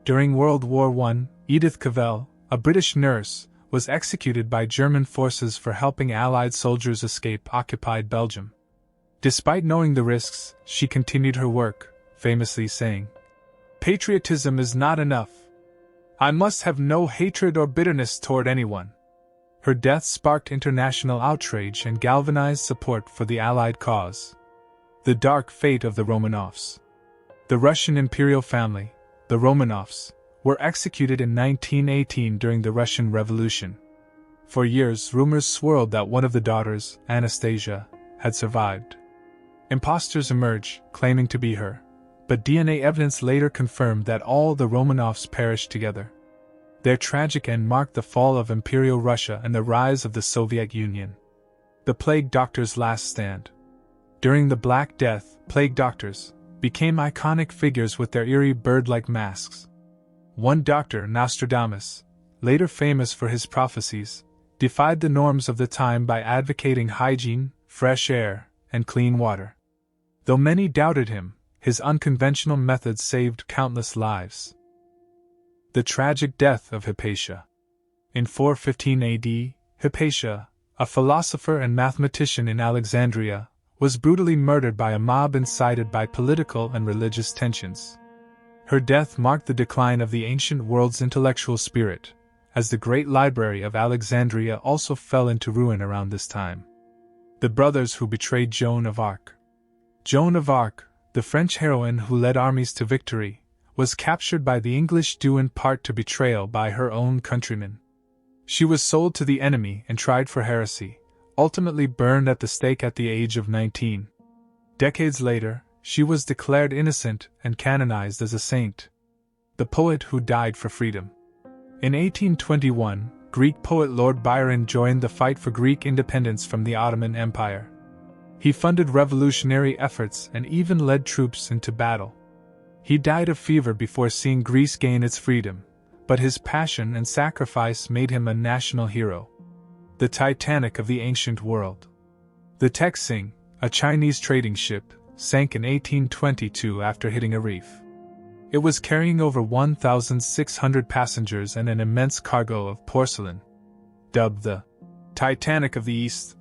During World War I, Edith Cavell, a British nurse, was executed by German forces for helping Allied soldiers escape occupied Belgium. Despite knowing the risks, she continued her work, famously saying, "Patriotism is not enough. I must have no hatred or bitterness toward anyone." Her death sparked international outrage and galvanized support for the Allied cause. The dark fate of the Romanovs. The Russian imperial family, the Romanovs, were executed in 1918 during the Russian Revolution. For years, rumors swirled that one of the daughters, Anastasia, had survived. Imposters emerged, claiming to be her, but DNA evidence later confirmed that all the Romanovs perished together. Their tragic end marked the fall of Imperial Russia and the rise of the Soviet Union. The plague doctor's last stand. During the Black Death, plague doctors became iconic figures with their eerie bird-like masks. One doctor, Nostradamus, later famous for his prophecies, defied the norms of the time by advocating hygiene, fresh air, and clean water. Though many doubted him, his unconventional methods saved countless lives. The tragic death of Hypatia. In 415 AD, Hypatia, a philosopher and mathematician in Alexandria, was brutally murdered by a mob incited by political and religious tensions. Her death marked the decline of the ancient world's intellectual spirit, as the great Library of Alexandria also fell into ruin around this time. The brothers who betrayed Joan of Arc. Joan of Arc, the French heroine who led armies to victory, was captured by the English due in part to betrayal by her own countrymen. She was sold to the enemy and tried for heresy, ultimately burned at the stake at the age of 19. Decades later, she was declared innocent and canonized as a saint. The poet who died for freedom. In 1821, Greek poet Lord Byron joined the fight for Greek independence from the Ottoman Empire. He funded revolutionary efforts and even led troops into battle. He died of fever before seeing Greece gain its freedom, but his passion and sacrifice made him a national hero. The Titanic of the ancient world. The Texing, a Chinese trading ship, sank in 1822 after hitting a reef. It was carrying over 1,600 passengers and an immense cargo of porcelain. Dubbed the Titanic of the East,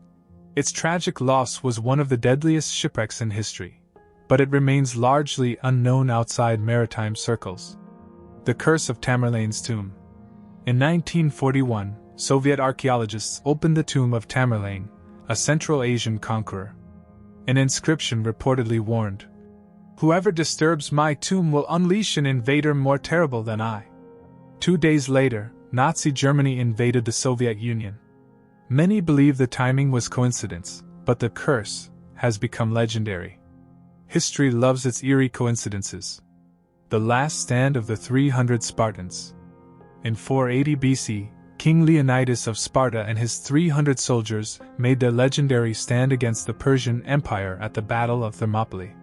its tragic loss was one of the deadliest shipwrecks in history, but it remains largely unknown outside maritime circles. The Curse of Tamerlane's Tomb. In 1941, Soviet archaeologists opened the tomb of Tamerlane, a Central Asian conqueror. An inscription reportedly warned, "Whoever disturbs my tomb will unleash an invader more terrible than I." 2 days later, Nazi Germany invaded the Soviet Union. Many believe the timing was coincidence, but the curse has become legendary. History loves its eerie coincidences. The last stand of the 300 Spartans. In 480 BC, King Leonidas of Sparta and his 300 soldiers made their legendary stand against the Persian Empire at the Battle of Thermopylae.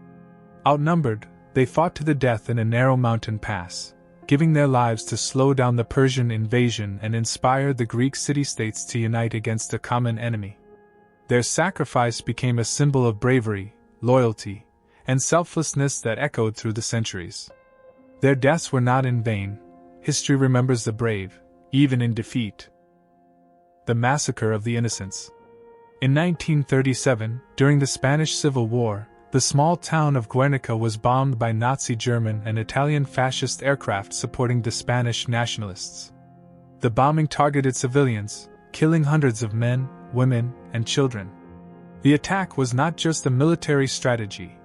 Outnumbered, they fought to the death in a narrow mountain pass, giving their lives to slow down the Persian invasion and inspire the Greek city-states to unite against a common enemy. Their sacrifice became a symbol of bravery, loyalty, and selflessness that echoed through the centuries. Their deaths were not in vain. History remembers the brave, even in defeat. The Massacre of the Innocents. In 1937, during the Spanish Civil War, the small town of Guernica was bombed by Nazi German and Italian fascist aircraft supporting the Spanish nationalists. The bombing targeted civilians, killing hundreds of men, women, and children. The attack was not just a military strategy,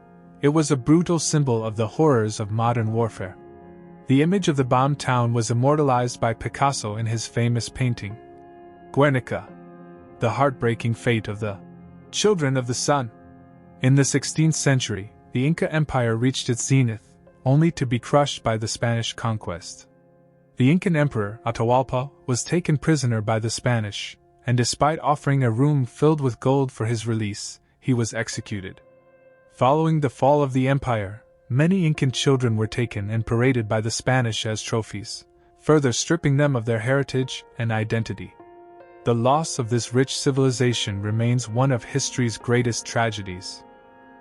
it was a brutal symbol of the horrors of modern warfare. The image of the bombed town was immortalized by Picasso in his famous painting, Guernica, the heartbreaking fate of the children of the sun. In the 16th century, the Inca Empire reached its zenith, only to be crushed by the Spanish conquest. The Incan emperor, Atahualpa, was taken prisoner by the Spanish, and despite offering a room filled with gold for his release, he was executed. Following the fall of the empire, many Incan children were taken and paraded by the Spanish as trophies, further stripping them of their heritage and identity. The loss of this rich civilization remains one of history's greatest tragedies.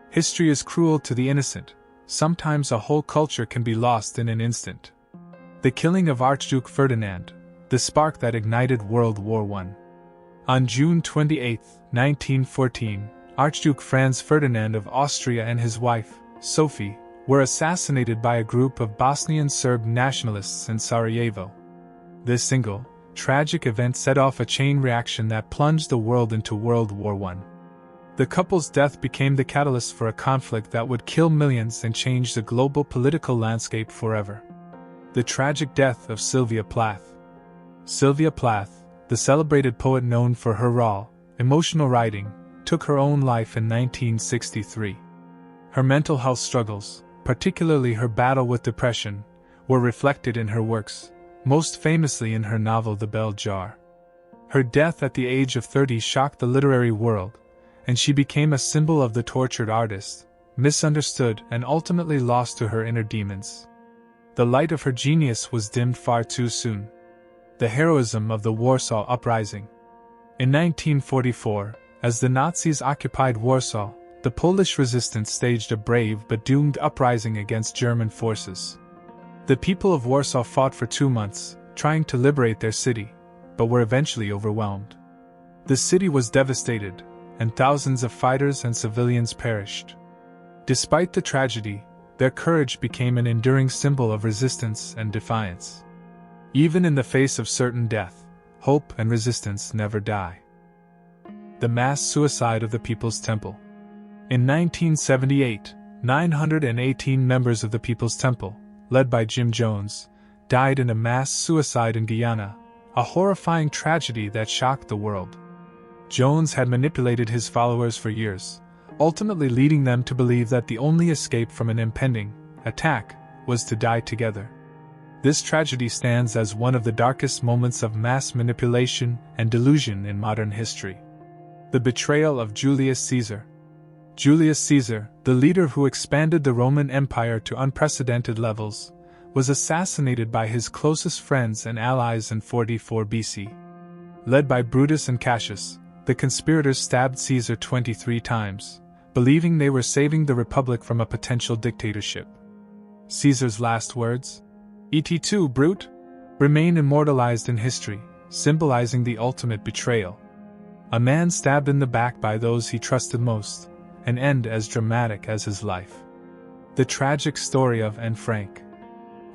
History is cruel to the innocent. Sometimes a whole culture can be lost in an instant. The killing of Archduke Ferdinand, the spark that ignited World War I. On June 28, 1914, Archduke Franz Ferdinand of Austria and his wife, Sophie, were assassinated by a group of Bosnian Serb nationalists in Sarajevo. This single, tragic event set off a chain reaction that plunged the world into World War I. The couple's death became the catalyst for a conflict that would kill millions and change the global political landscape forever. The tragic death of Sylvia Plath. Sylvia Plath, the celebrated poet known for her raw, emotional writing, took her own life in 1963. Her mental health struggles, particularly her battle with depression, were reflected in her works, most famously in her novel The Bell Jar. Her death at the age of 30 shocked the literary world, and she became a symbol of the tortured artist, misunderstood and ultimately lost to her inner demons. The light of her genius was dimmed far too soon. The heroism of the Warsaw Uprising. In 1944, as the Nazis occupied Warsaw, the Polish resistance staged a brave but doomed uprising against German forces. The people of Warsaw fought for 2 months, trying to liberate their city, but were eventually overwhelmed. The city was devastated, and thousands of fighters and civilians perished. Despite the tragedy, their courage became an enduring symbol of resistance and defiance. Even in the face of certain death, hope and resistance never die. The mass suicide of the People's Temple. In 1978, 918 members of the People's Temple, led by Jim Jones, died in a mass suicide in Guyana, a horrifying tragedy that shocked the world. Jones had manipulated his followers for years, ultimately leading them to believe that the only escape from an impending attack was to die together. This tragedy stands as one of the darkest moments of mass manipulation and delusion in modern history. The betrayal of Julius Caesar. Julius Caesar, the leader who expanded the Roman Empire to unprecedented levels, was assassinated by his closest friends and allies in 44 BC. Led by Brutus and Cassius, the conspirators stabbed Caesar 23 times, believing they were saving the Republic from a potential dictatorship. Caesar's last words, "Et tu, Brute?" remain immortalized in history, symbolizing the ultimate betrayal. A man stabbed in the back by those he trusted most, an end as dramatic as his life. The tragic story of Anne Frank.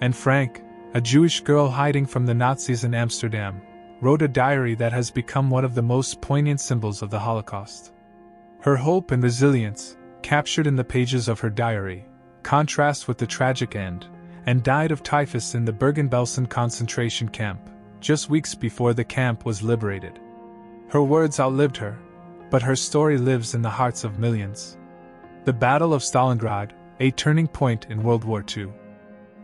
Anne Frank, a Jewish girl hiding from the Nazis in Amsterdam, wrote a diary that has become one of the most poignant symbols of the Holocaust. Her hope and resilience, captured in the pages of her diary, contrast with the tragic end, and died of typhus in the Bergen-Belsen concentration camp, just weeks before the camp was liberated. Her words outlived her, but her story lives in the hearts of millions. The Battle of Stalingrad, a turning point in World War II.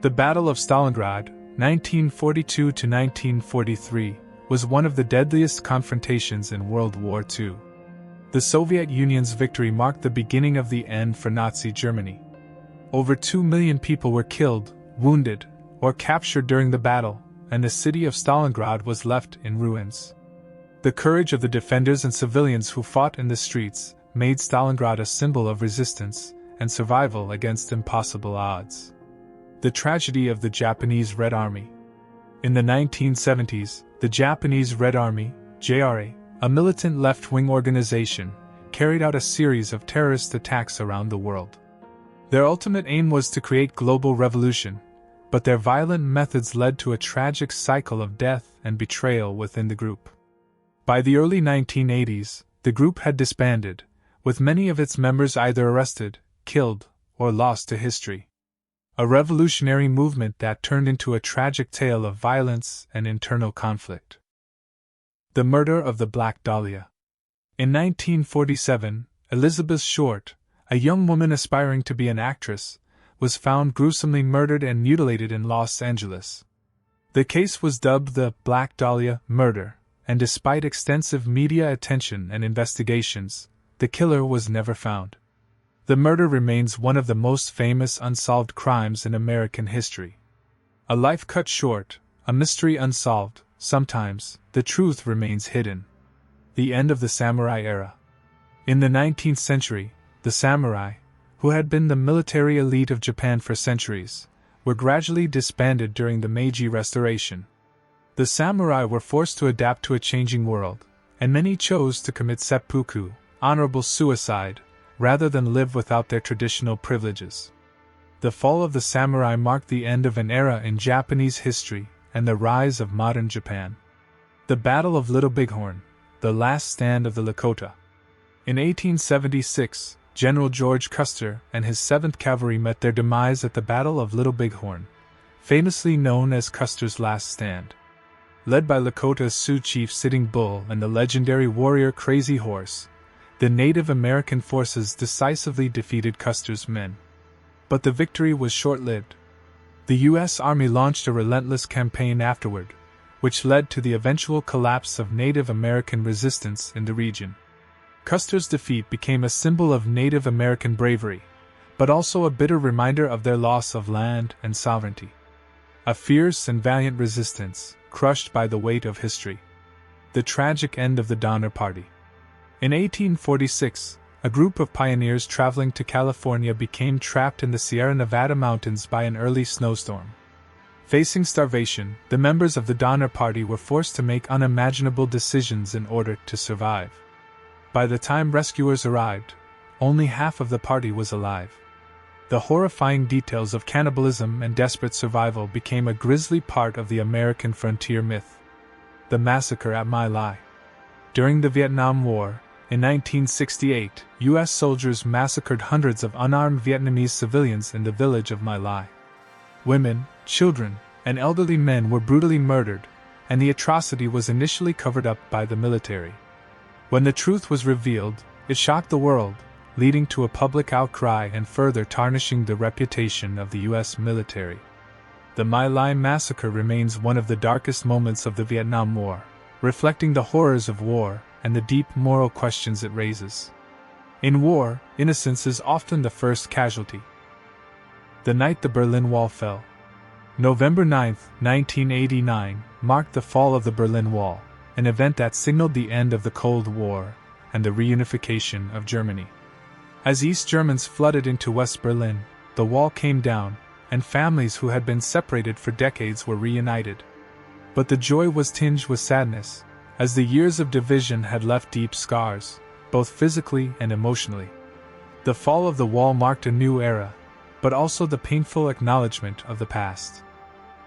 The Battle of Stalingrad, 1942 to 1943, was one of the deadliest confrontations in World War II. The Soviet Union's victory marked the beginning of the end for Nazi Germany. Over 2 million people were killed, wounded, or captured during the battle, and the city of Stalingrad was left in ruins. The courage of the defenders and civilians who fought in the streets made Stalingrad a symbol of resistance and survival against impossible odds. The tragedy of the Japanese Red Army. In the 1970s, the Japanese Red Army, JRA, a militant left-wing organization, carried out a series of terrorist attacks around the world. Their ultimate aim was to create global revolution, but their violent methods led to a tragic cycle of death and betrayal within the group. By the early 1980s, the group had disbanded, with many of its members either arrested, killed, or lost to history. A revolutionary movement that turned into a tragic tale of violence and internal conflict. The murder of the Black Dahlia. In 1947, Elizabeth Short, a young woman aspiring to be an actress, was found gruesomely murdered and mutilated in Los Angeles. The case was dubbed the Black Dahlia murder, and despite extensive media attention and investigations, the killer was never found. The murder remains one of the most famous unsolved crimes in American history. A life cut short, a mystery unsolved, sometimes, the truth remains hidden. The end of the samurai era. In the 19th century, the samurai, who had been the military elite of Japan for centuries, were gradually disbanded during the Meiji Restoration. The samurai were forced to adapt to a changing world, and many chose to commit seppuku, honorable suicide, rather than live without their traditional privileges. The fall of the samurai marked the end of an era in Japanese history and the rise of modern Japan. The Battle of Little Bighorn, the last stand of the Lakota. In 1876, General George Custer and his 7th Cavalry met their demise at the Battle of Little Bighorn, famously known as Custer's Last Stand. Led by Lakota's Sioux chief Sitting Bull and the legendary warrior Crazy Horse, the Native American forces decisively defeated Custer's men. But the victory was short-lived. The U.S. Army launched a relentless campaign afterward, which led to the eventual collapse of Native American resistance in the region. Custer's defeat became a symbol of Native American bravery, but also a bitter reminder of their loss of land and sovereignty. A fierce and valiant resistance, crushed by the weight of history. The tragic end of the Donner Party. In 1846, a group of pioneers traveling to California became trapped in the Sierra Nevada mountains by an early snowstorm. Facing starvation, the members of the Donner Party were forced to make unimaginable decisions in order to survive. By the time rescuers arrived, only half of the party was alive. The horrifying details of cannibalism and desperate survival became a grisly part of the American frontier myth. The massacre at My Lai. During the Vietnam War, in 1968, U.S. soldiers massacred hundreds of unarmed Vietnamese civilians in the village of My Lai. Women, children, and elderly men were brutally murdered, and the atrocity was initially covered up by the military. When the truth was revealed, it shocked the world, leading to a public outcry and further tarnishing the reputation of the U.S. military. The My Lai massacre remains one of the darkest moments of the Vietnam War, reflecting the horrors of war and the deep moral questions it raises. In war, innocence is often the first casualty. The night the Berlin Wall fell. November 9, 1989, marked the fall of the Berlin Wall, an event that signaled the end of the Cold War and the reunification of Germany. As East Germans flooded into West Berlin, the wall came down, and families who had been separated for decades were reunited. But the joy was tinged with sadness, as the years of division had left deep scars, both physically and emotionally. The fall of the wall marked a new era, but also the painful acknowledgement of the past.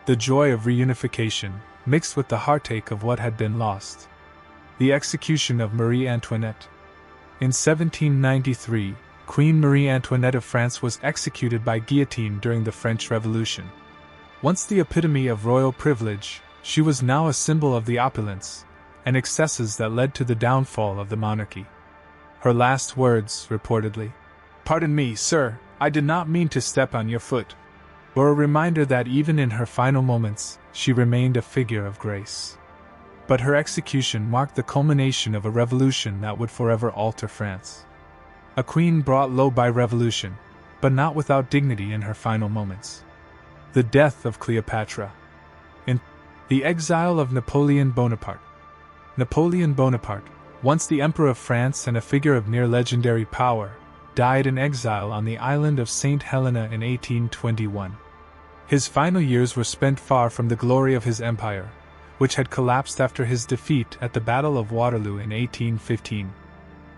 The joy of reunification, mixed with the heartache of what had been lost. The execution of Marie Antoinette. In 1793, Queen Marie Antoinette of France was executed by guillotine during the French Revolution. Once the epitome of royal privilege, she was now a symbol of the opulence and excesses that led to the downfall of the monarchy. Her last words, reportedly, "Pardon me, sir, I did not mean to step on your foot," were a reminder that even in her final moments, she remained a figure of grace. But her execution marked the culmination of a revolution that would forever alter France. A queen brought low by revolution, but not without dignity in her final moments. The death of Cleopatra. In the exile of Napoleon Bonaparte. Napoleon Bonaparte, once the Emperor of France and a figure of near-legendary power, died in exile on the island of St. Helena in 1821. His final years were spent far from the glory of his empire, which had collapsed after his defeat at the Battle of Waterloo in 1815.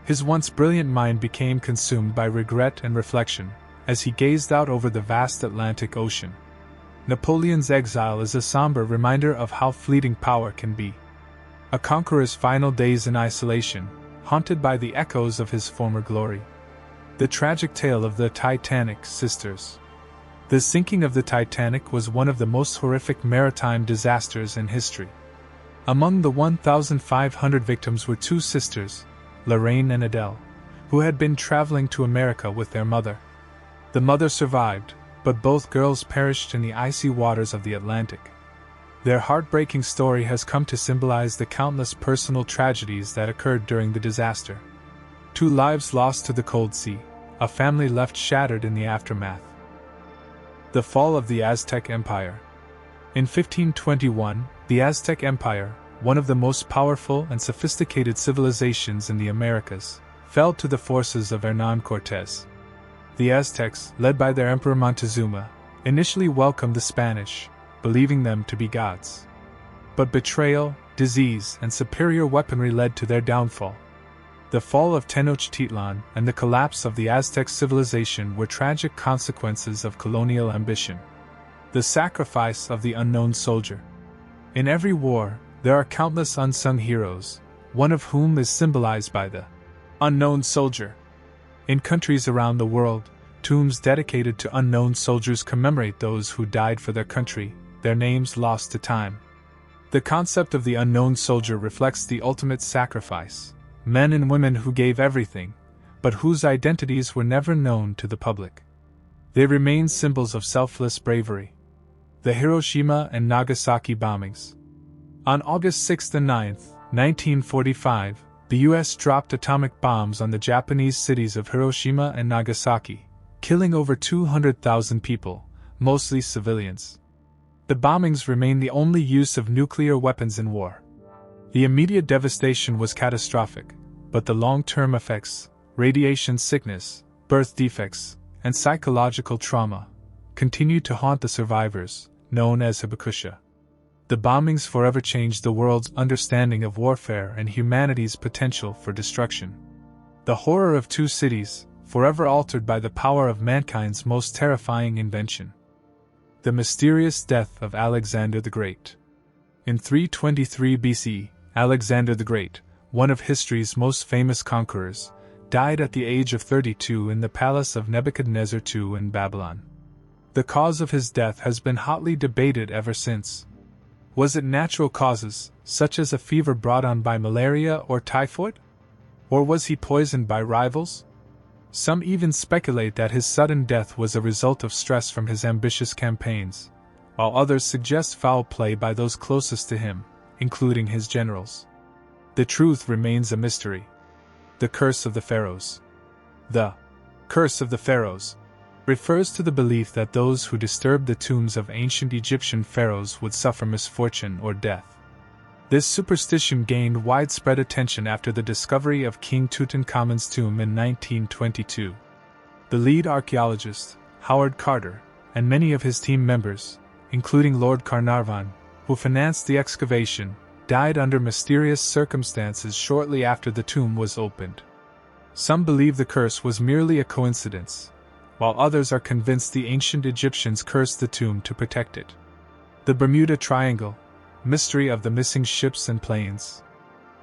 His once brilliant mind became consumed by regret and reflection, as he gazed out over the vast Atlantic Ocean. Napoleon's exile is a somber reminder of how fleeting power can be. A conqueror's final days in isolation, haunted by the echoes of his former glory. The tragic tale of the Titanic sisters. The sinking of the Titanic was one of the most horrific maritime disasters in history. Among the 1,500 victims were two sisters, Lorraine and Adele, who had been traveling to America with their mother. The mother survived, but both girls perished in the icy waters of the Atlantic. Their heartbreaking story has come to symbolize the countless personal tragedies that occurred during the disaster. 2 lives lost to the cold sea, a family left shattered in the aftermath. The fall of the Aztec Empire. In 1521, the Aztec Empire, one of the most powerful and sophisticated civilizations in the Americas, fell to the forces of Hernán Cortés. The Aztecs, led by their Emperor Montezuma, initially welcomed the Spanish, believing them to be gods. But betrayal, disease, and superior weaponry led to their downfall. The fall of Tenochtitlan and the collapse of the Aztec civilization were tragic consequences of colonial ambition. The sacrifice of the unknown soldier. In every war, there are countless unsung heroes, one of whom is symbolized by the unknown soldier. In countries around the world, tombs dedicated to unknown soldiers commemorate those who died for their country, their names lost to time. The concept of the unknown soldier reflects the ultimate sacrifice, men and women who gave everything, but whose identities were never known to the public. They remain symbols of selfless bravery. The Hiroshima and Nagasaki bombings. On August 6 and 9, 1945, the U.S. dropped atomic bombs on the Japanese cities of Hiroshima and Nagasaki, killing over 200,000 people, mostly civilians. The bombings remain the only use of nuclear weapons in war. The immediate devastation was catastrophic, but the long-term effects, radiation sickness, birth defects, and psychological trauma, continued to haunt the survivors, known as hibakusha. The bombings forever changed the world's understanding of warfare and humanity's potential for destruction. The horror of two cities, forever altered by the power of mankind's most terrifying invention. The mysterious death of Alexander the Great. In 323 BC, Alexander the Great, one of history's most famous conquerors, died at the age of 32 in the palace of Nebuchadnezzar II in Babylon. The cause of his death has been hotly debated ever since. Was it natural causes, such as a fever brought on by malaria or typhoid? Or was he poisoned by rivals? Some even speculate that his sudden death was a result of stress from his ambitious campaigns, while others suggest foul play by those closest to him, including his generals. The truth remains a mystery. The Curse of the Pharaohs. The Curse of the Pharaohs refers to the belief that those who disturbed the tombs of ancient Egyptian pharaohs would suffer misfortune or death. This superstition gained widespread attention after the discovery of King Tutankhamun's tomb in 1922. The lead archaeologist, Howard Carter, and many of his team members, including Lord Carnarvon, who financed the excavation, died under mysterious circumstances shortly after the tomb was opened. Some believe the curse was merely a coincidence, while others are convinced the ancient Egyptians cursed the tomb to protect it. The Bermuda Triangle, mystery of the missing ships and planes.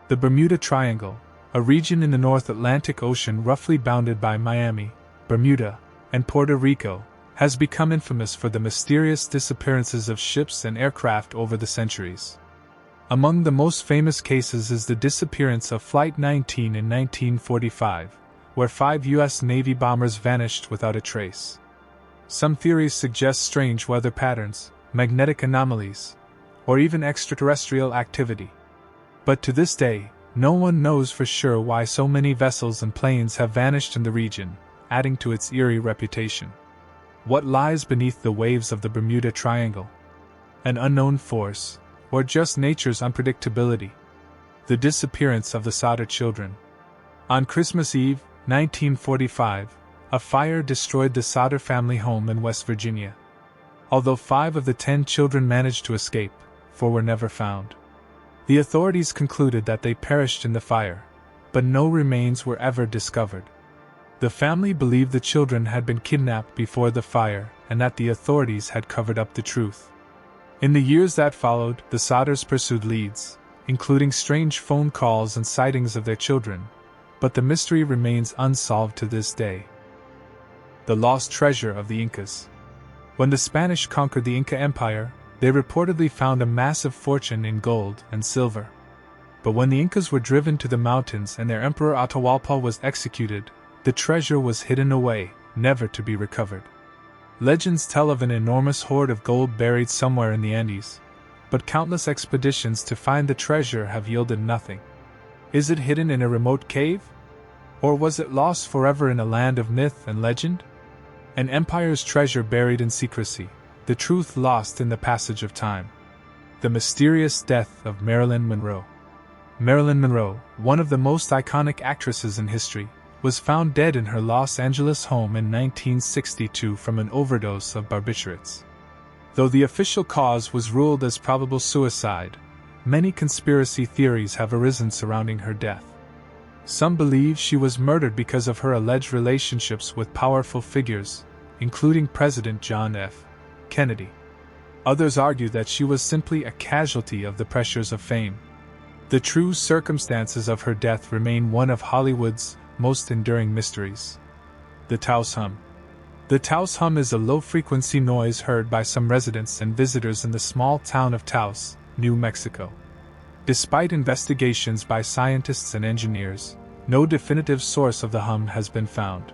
The Bermuda Triangle, a region in the North Atlantic Ocean roughly bounded by Miami, Bermuda, and Puerto Rico, has become infamous for the mysterious disappearances of ships and aircraft over the centuries. Among the most famous cases is the disappearance of Flight 19 in 1945, where 5 U.S. Navy bombers vanished without a trace. Some theories suggest strange weather patterns, magnetic anomalies, or even extraterrestrial activity. But to this day, no one knows for sure why so many vessels and planes have vanished in the region, adding to its eerie reputation. What lies beneath the waves of the Bermuda Triangle? An unknown force, or just nature's unpredictability? The disappearance of the Sodder children. On Christmas Eve, 1945, a fire destroyed the Sodder family home in West Virginia. Although 5 of the 10 children managed to escape, 4 were never found. The authorities concluded that they perished in the fire, but no remains were ever discovered. The family believed the children had been kidnapped before the fire and that the authorities had covered up the truth. In the years that followed, the Sodders pursued leads, including strange phone calls and sightings of their children, but the mystery remains unsolved to this day. The lost treasure of the Incas. When the Spanish conquered the Inca Empire, they reportedly found a massive fortune in gold and silver. But when the Incas were driven to the mountains and their emperor Atahualpa was executed, the treasure was hidden away, never to be recovered. Legends tell of an enormous hoard of gold buried somewhere in the Andes, but countless expeditions to find the treasure have yielded nothing. Is it hidden in a remote cave? Or was it lost forever in a land of myth and legend? An empire's treasure buried in secrecy, the truth lost in the passage of time. The mysterious death of Marilyn Monroe. Marilyn Monroe, one of the most iconic actresses in history, was found dead in her Los Angeles home in 1962 from an overdose of barbiturates. Though the official cause was ruled as probable suicide, many conspiracy theories have arisen surrounding her death. Some believe she was murdered because of her alleged relationships with powerful figures, including President John F. Kennedy. Others argue that she was simply a casualty of the pressures of fame. The true circumstances of her death remain one of Hollywood's most enduring mysteries. The Taos Hum. The Taos Hum is a low-frequency noise heard by some residents and visitors in the small town of Taos, New Mexico. Despite investigations by scientists and engineers, no definitive source of the hum has been found.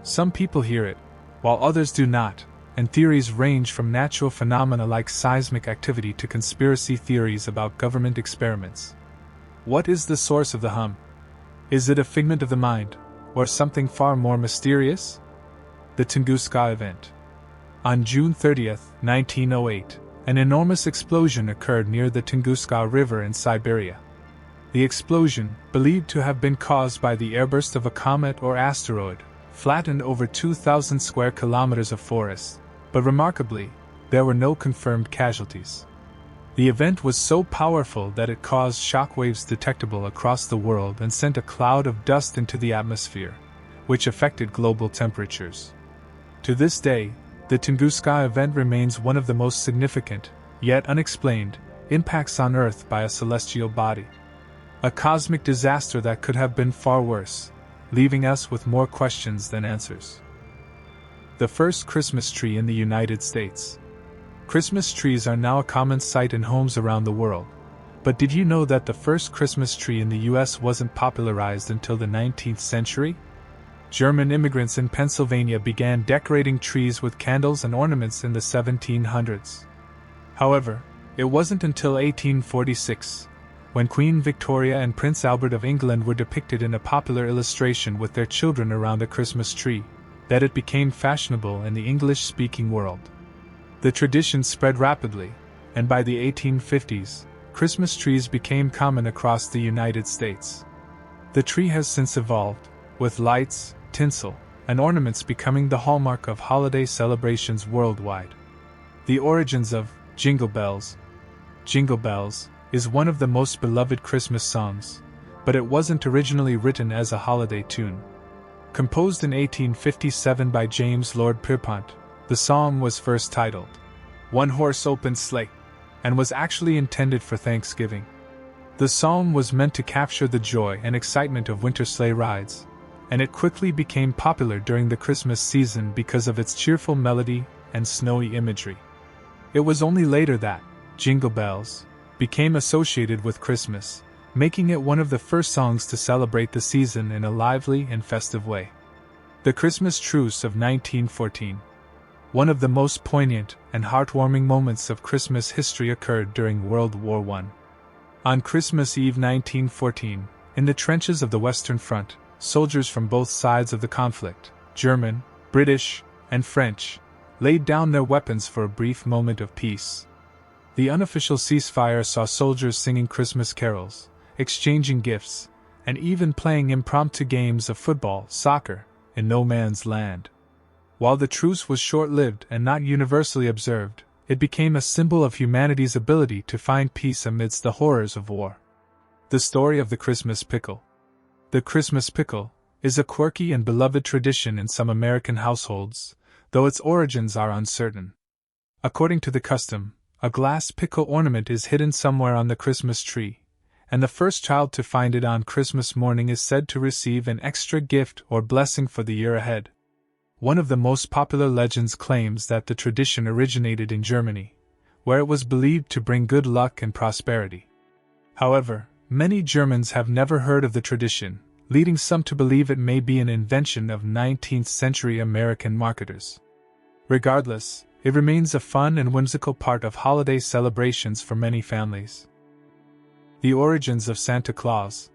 Some people hear it, while others do not, and theories range from natural phenomena like seismic activity to conspiracy theories about government experiments. What is the source of the hum? Is it a figment of the mind, or something far more mysterious? The Tunguska event. On June 30, 1908, an enormous explosion occurred near the Tunguska River in Siberia. The explosion, believed to have been caused by the airburst of a comet or asteroid, flattened over 2,000 square kilometers of forest, but remarkably, there were no confirmed casualties. The event was so powerful that it caused shockwaves detectable across the world and sent a cloud of dust into the atmosphere, which affected global temperatures. To this day, the Tunguska event remains one of the most significant, yet unexplained, impacts on Earth by a celestial body. A cosmic disaster that could have been far worse, leaving us with more questions than answers. The first Christmas tree in the United States. Christmas trees are now a common sight in homes around the world. But did you know that the first Christmas tree in the US wasn't popularized until the 19th century? German immigrants in Pennsylvania began decorating trees with candles and ornaments in the 1700s. However, it wasn't until 1846, when Queen Victoria and Prince Albert of England were depicted in a popular illustration with their children around a Christmas tree, that it became fashionable in the English-speaking world. The tradition spread rapidly, and by the 1850s, Christmas trees became common across the United States. The tree has since evolved, with lights, tinsel, and ornaments becoming the hallmark of holiday celebrations worldwide. The origins of Jingle Bells. Jingle Bells is one of the most beloved Christmas songs, but it wasn't originally written as a holiday tune. Composed in 1857 by James Lord Pierpont, the song was first titled One Horse Open Sleigh, and was actually intended for Thanksgiving. The song was meant to capture the joy and excitement of winter sleigh rides, and it quickly became popular during the Christmas season because of its cheerful melody and snowy imagery. It was only later that Jingle Bells became associated with Christmas, making it one of the first songs to celebrate the season in a lively and festive way. The Christmas Truce of 1914. One of the most poignant and heartwarming moments of Christmas history occurred during World War I. On Christmas Eve 1914, in the trenches of the Western Front, soldiers from both sides of the conflict, German, British, and French, laid down their weapons for a brief moment of peace. The unofficial ceasefire saw soldiers singing Christmas carols, exchanging gifts, and even playing impromptu games of football, soccer, in no man's land. While the truce was short-lived and not universally observed, it became a symbol of humanity's ability to find peace amidst the horrors of war. The story of the Christmas pickle. The Christmas pickle is a quirky and beloved tradition in some American households, though its origins are uncertain. According to the custom, a glass pickle ornament is hidden somewhere on the Christmas tree, and the first child to find it on Christmas morning is said to receive an extra gift or blessing for the year ahead. One of the most popular legends claims that the tradition originated in Germany, where it was believed to bring good luck and prosperity. However, many Germans have never heard of the tradition, leading some to believe it may be an invention of 19th-century American marketers. Regardless, it remains a fun and whimsical part of holiday celebrations for many families. The origins of Santa Claus.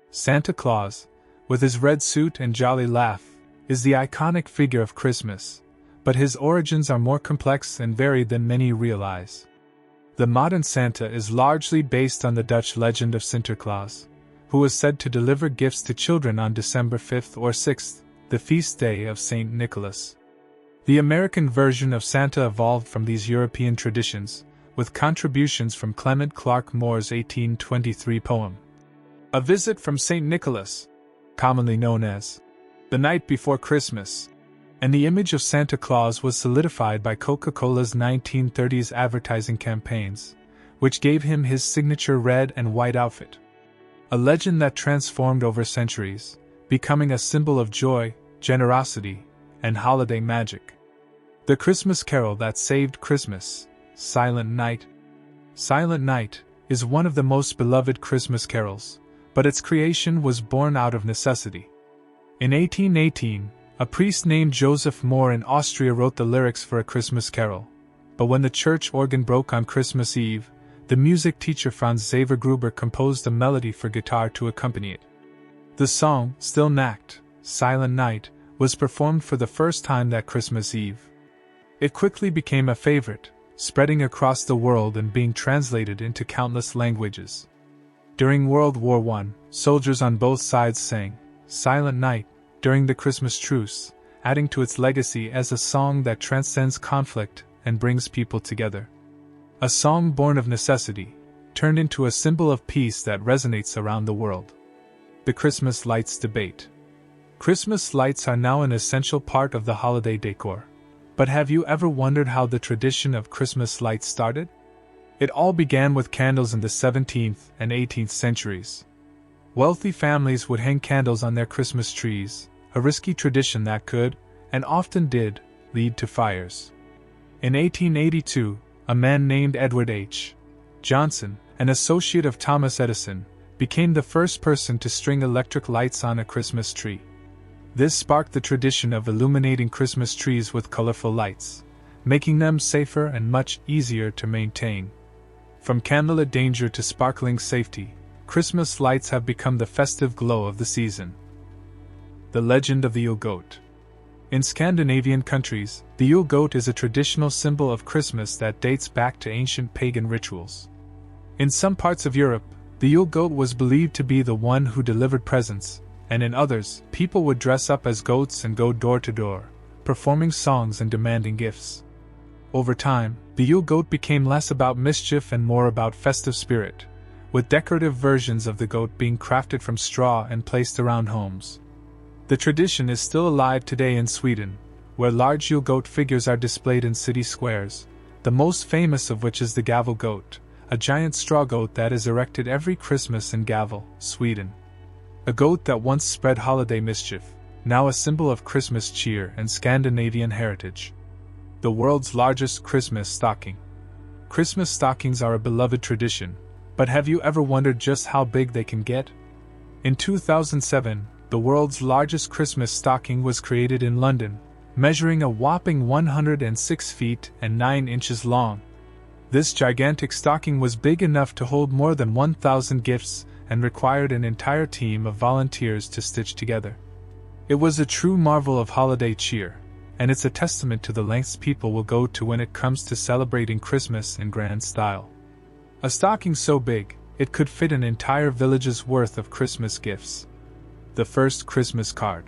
Santa Claus, with his red suit and jolly laugh, is the iconic figure of Christmas, but his origins are more complex and varied than many realize. The modern Santa is largely based on the Dutch legend of Sinterklaas, who was said to deliver gifts to children on December 5th or 6th, the feast day of Saint Nicholas. The American version of Santa evolved from these European traditions, with contributions from Clement Clarke Moore's 1823 poem, A Visit from Saint Nicholas, commonly known as The Night Before Christmas, and the image of Santa Claus was solidified by Coca-Cola's 1930s advertising campaigns, which gave him his signature red and white outfit. A legend that transformed over centuries, becoming a symbol of joy, generosity, and holiday magic. The Christmas Carol That Saved Christmas, Silent Night. Silent Night is one of the most beloved Christmas carols, but its creation was born out of necessity. In 1818, A priest named Joseph Mohr in Austria wrote the lyrics for A Christmas Carol, but when the church organ broke on Christmas Eve, the music teacher Franz Xaver Gruber composed a melody for guitar to accompany it. The song, Still Nacht, Silent Night, was performed for the first time that Christmas Eve. It quickly became a favorite, spreading across the world and being translated into countless languages. During World War I, soldiers on both sides sang Silent Night during the Christmas Truce, adding to its legacy as a song that transcends conflict and brings people together. A song born of necessity, turned into a symbol of peace that resonates around the world. The Christmas lights debate. Christmas lights are now an essential part of the holiday decor. But have you ever wondered how the tradition of Christmas lights started? It all began with candles in the 17th and 18th centuries. Wealthy families would hang candles on their Christmas trees, a risky tradition that could, and often did, lead to fires. In 1882, a man named Edward H. Johnson, an associate of Thomas Edison, became the first person to string electric lights on a Christmas tree. This sparked the tradition of illuminating Christmas trees with colorful lights, making them safer and much easier to maintain. From candlelit danger to sparkling safety, Christmas lights have become the festive glow of the season. The legend of the Yule goat. In Scandinavian countries, the Yule goat is a traditional symbol of Christmas that dates back to ancient pagan rituals. In some parts of Europe, the Yule goat was believed to be the one who delivered presents, and in others, people would dress up as goats and go door to door, performing songs and demanding gifts. Over time, the Yule goat became less about mischief and more about festive spirit, with decorative versions of the goat being crafted from straw and placed around homes. The tradition is still alive today in Sweden, where large Yule goat figures are displayed in city squares, the most famous of which is the Gavel goat, a giant straw goat that is erected every Christmas in Gavel, Sweden. A goat that once spread holiday mischief, now a symbol of Christmas cheer and Scandinavian heritage. The world's largest Christmas stocking. Christmas stockings are a beloved tradition, but have you ever wondered just how big they can get? In 2007, the world's largest Christmas stocking was created in London, measuring a whopping 106 feet and 9 inches long. This gigantic stocking was big enough to hold more than 1,000 gifts and required an entire team of volunteers to stitch together. It was a true marvel of holiday cheer, and it's a testament to the lengths people will go to when it comes to celebrating Christmas in grand style. A stocking so big, it could fit an entire village's worth of Christmas gifts. The first Christmas card.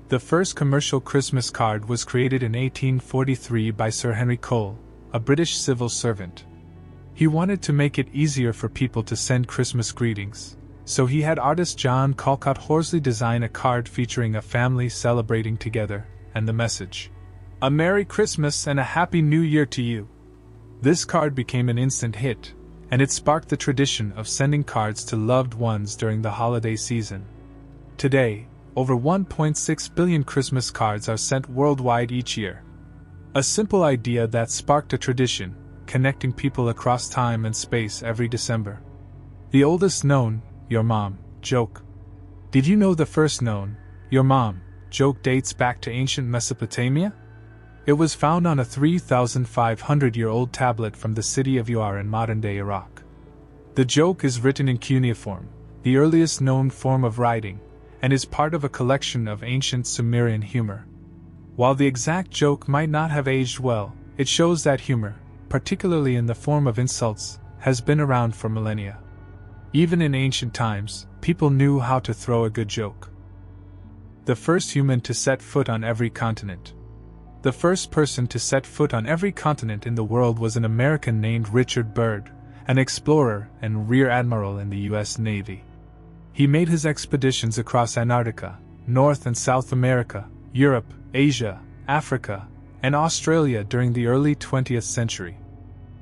The first commercial Christmas card was created in 1843 by Sir Henry Cole, a British civil servant. He wanted to make it easier for people to send Christmas greetings, so he had artist John Calcott Horsley design a card featuring a family celebrating together, and the message, "A Merry Christmas and a Happy New Year to you." This card became an instant hit, and it sparked the tradition of sending cards to loved ones during the holiday season. Today, over 1.6 billion Christmas cards are sent worldwide each year. A simple idea that sparked a tradition, connecting people across time and space every December. The oldest known, "Your Mom" joke. Did you know the first known, "Your Mom" joke dates back to ancient Mesopotamia? It was found on a 3,500-year-old tablet from the city of Ur in modern-day Iraq. The joke is written in cuneiform, the earliest known form of writing, and is part of a collection of ancient Sumerian humor. While the exact joke might not have aged well, it shows that humor, particularly in the form of insults, has been around for millennia. Even in ancient times, people knew how to throw a good joke. The first human to set foot on every continent. The first person to set foot on every continent in the world was an American named Richard Byrd, an explorer and rear admiral in the U.S. Navy. He made his expeditions across Antarctica, North and South America, Europe, Asia, Africa, and Australia during the early 20th century.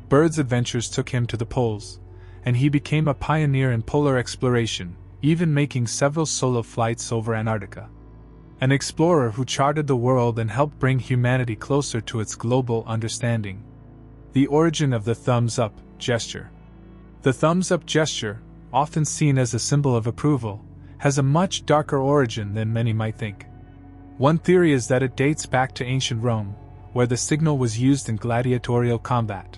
Byrd's adventures took him to the poles, and he became a pioneer in polar exploration, even making several solo flights over Antarctica. An explorer who charted the world and helped bring humanity closer to its global understanding. The origin of the thumbs-up gesture. The thumbs-up gesture, often seen as a symbol of approval, has a much darker origin than many might think. One theory is that it dates back to ancient Rome, where the signal was used in gladiatorial combat.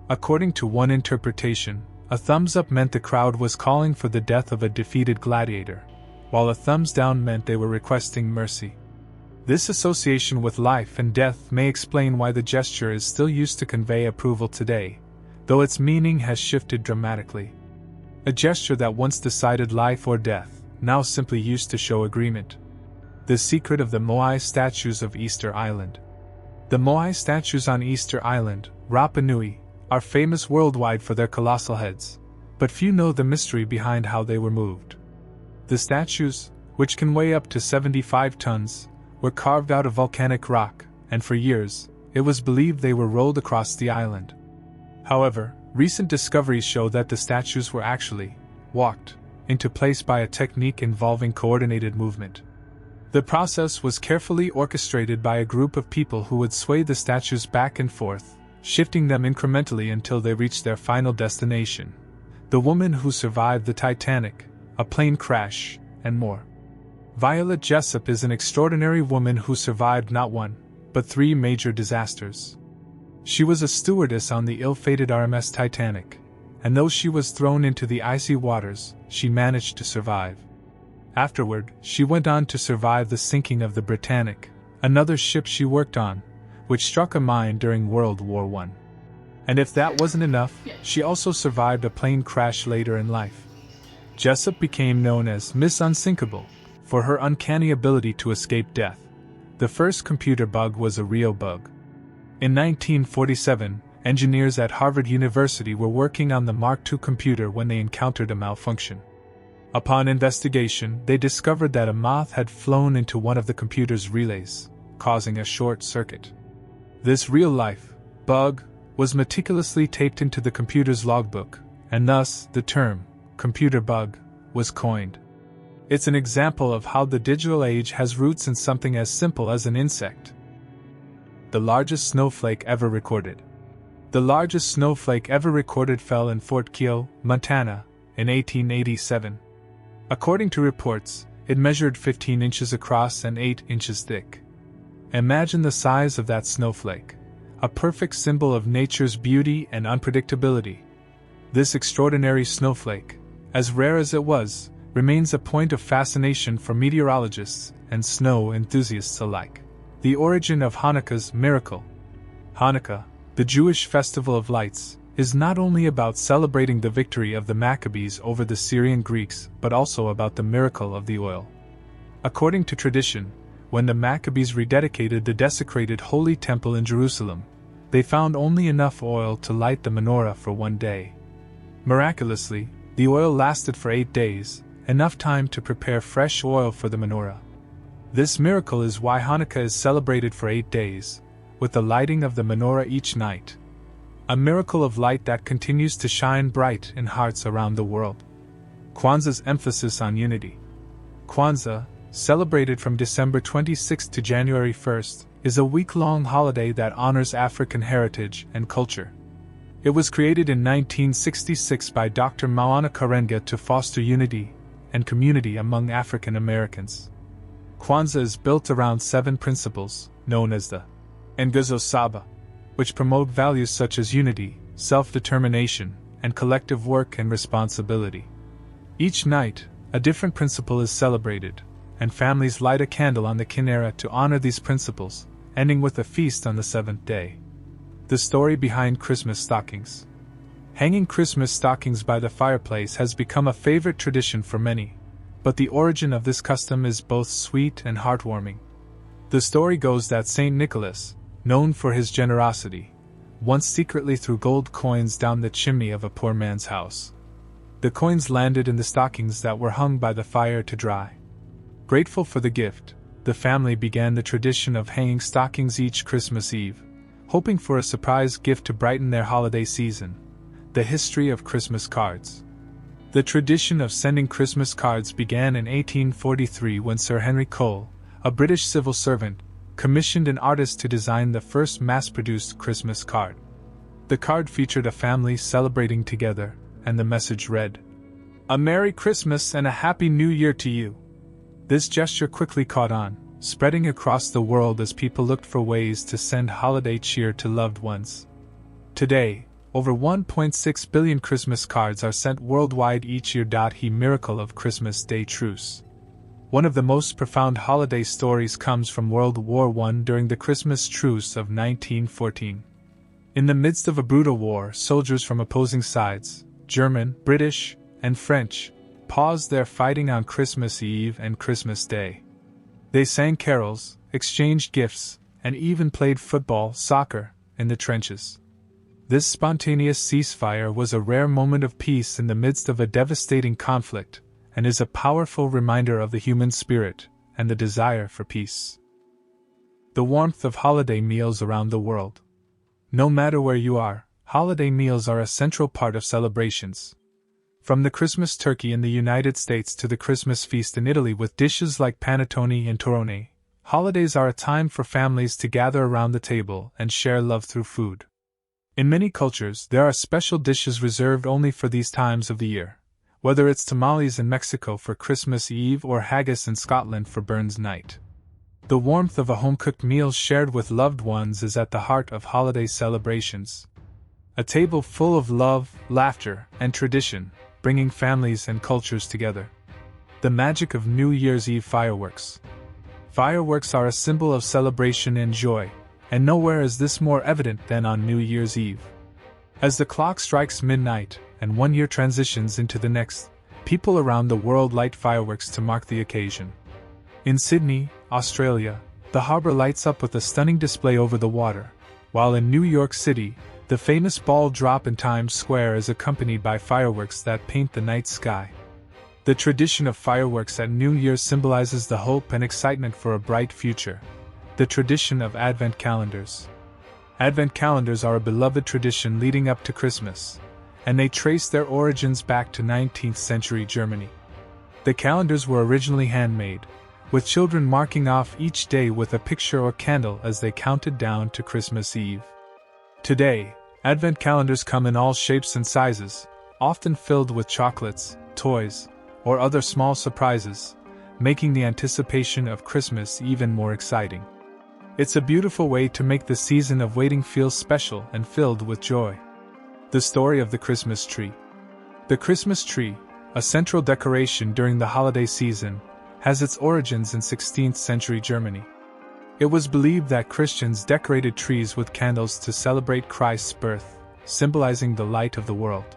According to one interpretation, a thumbs up meant the crowd was calling for the death of a defeated gladiator, while a thumbs down meant they were requesting mercy. This association with life and death may explain why the gesture is still used to convey approval today, though its meaning has shifted dramatically. A gesture that once decided life or death, now simply used to show agreement. The secret of the Moai statues of Easter Island. The Moai statues on Easter Island, Rapa Nui, are famous worldwide for their colossal heads, but few know the mystery behind how they were moved. The statues, which can weigh up to 75 tons, were carved out of volcanic rock, and for years, it was believed they were rolled across the island. However, recent discoveries show that the statues were actually walked into place by a technique involving coordinated movement. The process was carefully orchestrated by a group of people who would sway the statues back and forth, shifting them incrementally until they reached their final destination. The woman who survived the Titanic, a plane crash, and more. Violet Jessup is an extraordinary woman who survived not one, but 3 major disasters. She was a stewardess on the ill-fated RMS Titanic, and though she was thrown into the icy waters, she managed to survive. Afterward, she went on to survive the sinking of the Britannic, another ship she worked on, which struck a mine during World War I. And if that wasn't enough, she also survived a plane crash later in life. Jessup became known as Miss Unsinkable for her uncanny ability to escape death. The first computer bug was a real bug. In 1947, engineers at Harvard University were working on the Mark II computer when they encountered a malfunction. Upon investigation, they discovered that a moth had flown into one of the computer's relays, causing a short circuit. This real-life bug was meticulously taped into the computer's logbook, and thus the term computer bug was coined. It's an example of how the digital age has roots in something as simple as an insect. The largest snowflake ever recorded. The largest snowflake ever recorded fell in Fort Keogh, Montana, in 1887. According to reports, it measured 15 inches across and 8 inches thick. Imagine the size of that snowflake, a perfect symbol of nature's beauty and unpredictability. This extraordinary snowflake, as rare as it was, remains a point of fascination for meteorologists and snow enthusiasts alike. The origin of Hanukkah's miracle. Hanukkah, the Jewish festival of lights, is not only about celebrating the victory of the Maccabees over the Syrian Greeks, but also about the miracle of the oil. According to tradition, when the Maccabees rededicated the desecrated Holy Temple in Jerusalem, they found only enough oil to light the menorah for one day. Miraculously, the oil lasted for 8 days, enough time to prepare fresh oil for the menorah. This miracle is why Hanukkah is celebrated for 8 days, with the lighting of the menorah each night. A miracle of light that continues to shine bright in hearts around the world. Kwanzaa's emphasis on unity. Kwanzaa, celebrated from December 26 to January 1st, is a week-long holiday that honors African heritage and culture. It was created in 1966 by Dr. Maulana Karenga to foster unity and community among African Americans. Kwanzaa is built around 7 principles, known as the Nguzo Saba, which promote values such as unity, self-determination, and collective work and responsibility. Each night, a different principle is celebrated, and families light a candle on the kinara to honor these principles, ending with a feast on the 7th day. The story behind Christmas stockings. Hanging Christmas stockings by the fireplace has become a favorite tradition for many, but the origin of this custom is both sweet and heartwarming. The story goes that Saint Nicholas, known for his generosity, once secretly threw gold coins down the chimney of a poor man's house. The coins landed in the stockings that were hung by the fire to dry. Grateful for the gift, the family began the tradition of hanging stockings each Christmas Eve, hoping for a surprise gift to brighten their holiday season. The history of Christmas cards. The tradition of sending Christmas cards began in 1843 when Sir Henry Cole, a British civil servant, commissioned an artist to design the first mass-produced Christmas card. The card featured a family celebrating together, and the message read, "A Merry Christmas and a Happy New Year to you." This gesture quickly caught on, spreading across the world as people looked for ways to send holiday cheer to loved ones. Today, over 1.6 billion Christmas cards are sent worldwide each year. The miracle of Christmas Day Truce. One of the most profound holiday stories comes from World War I during the Christmas Truce of 1914. In the midst of a brutal war, soldiers from opposing sides, German, British, and French, paused their fighting on Christmas Eve and Christmas Day. They sang carols, exchanged gifts, and even played football, soccer, in the trenches. This spontaneous ceasefire was a rare moment of peace in the midst of a devastating conflict, and is a powerful reminder of the human spirit and the desire for peace. The warmth of holiday meals around the world. No matter where you are, holiday meals are a central part of celebrations. From the Christmas turkey in the United States to the Christmas feast in Italy with dishes like panettone and torrone, holidays are a time for families to gather around the table and share love through food. In many cultures, there are special dishes reserved only for these times of the year, whether it's tamales in Mexico for Christmas Eve or haggis in Scotland for Burns Night. The warmth of a home-cooked meal shared with loved ones is at the heart of holiday celebrations. A table full of love, laughter, and tradition, bringing families and cultures together. The magic of New Year's Eve fireworks. Fireworks are a symbol of celebration and joy, and nowhere is this more evident than on New Year's Eve. As the clock strikes midnight, and one year transitions into the next, people around the world light fireworks to mark the occasion. In Sydney, Australia, the harbour lights up with a stunning display over the water, while in New York City, the famous ball drop in Times Square is accompanied by fireworks that paint the night sky. The tradition of fireworks at New Year's symbolizes the hope and excitement for a bright future. The tradition of Advent calendars. Advent calendars are a beloved tradition leading up to Christmas, and they trace their origins back to 19th century Germany. The calendars were originally handmade, with children marking off each day with a picture or candle as they counted down to Christmas Eve. Today, Advent calendars come in all shapes and sizes, often filled with chocolates, toys, or other small surprises, making the anticipation of Christmas even more exciting. It's a beautiful way to make the season of waiting feel special and filled with joy. The story of the Christmas tree. The Christmas tree, a central decoration during the holiday season, has its origins in 16th century Germany. It was believed that Christians decorated trees with candles to celebrate Christ's birth, symbolizing the light of the world.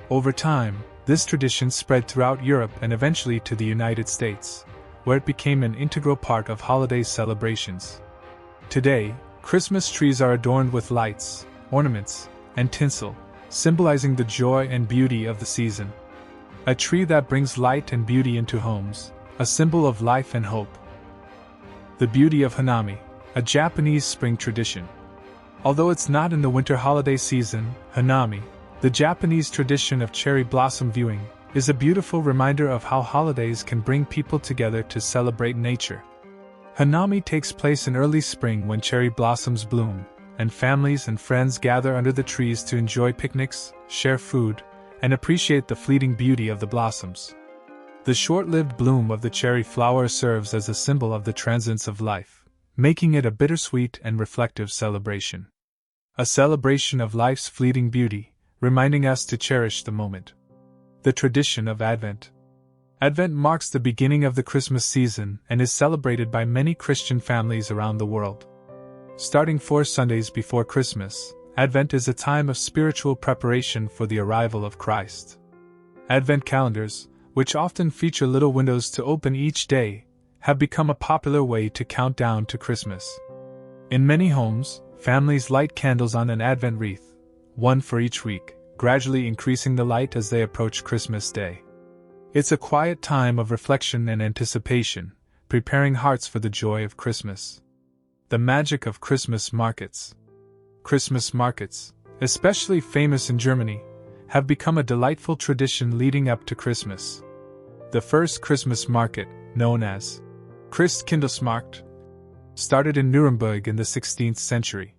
Over time, this tradition spread throughout Europe and eventually to the United States, where it became an integral part of holiday celebrations. Today, Christmas trees are adorned with lights, ornaments, and tinsel, symbolizing the joy and beauty of the season. A tree that brings light and beauty into homes, a symbol of life and hope. The beauty of Hanami, a Japanese spring tradition. Although it's not in the winter holiday season, Hanami, the Japanese tradition of cherry blossom viewing, is a beautiful reminder of how holidays can bring people together to celebrate nature. Hanami takes place in early spring when cherry blossoms bloom, and families and friends gather under the trees to enjoy picnics, share food, and appreciate the fleeting beauty of the blossoms. The short-lived bloom of the cherry flower serves as a symbol of the transience of life, making it a bittersweet and reflective celebration. A celebration of life's fleeting beauty, reminding us to cherish the moment. The tradition of Advent. Advent marks the beginning of the Christmas season and is celebrated by many Christian families around the world. Starting 4 Sundays before Christmas, Advent is a time of spiritual preparation for the arrival of Christ. Advent calendars, which often feature little windows to open each day, have become a popular way to count down to Christmas. In many homes, families light candles on an Advent wreath, one for each week, gradually increasing the light as they approach Christmas Day. It's a quiet time of reflection and anticipation, preparing hearts for the joy of Christmas. The magic of Christmas markets. Christmas markets, especially famous in Germany, have become a delightful tradition leading up to Christmas. The first Christmas market, known as Christkindlesmarkt, started in Nuremberg in the 16th century.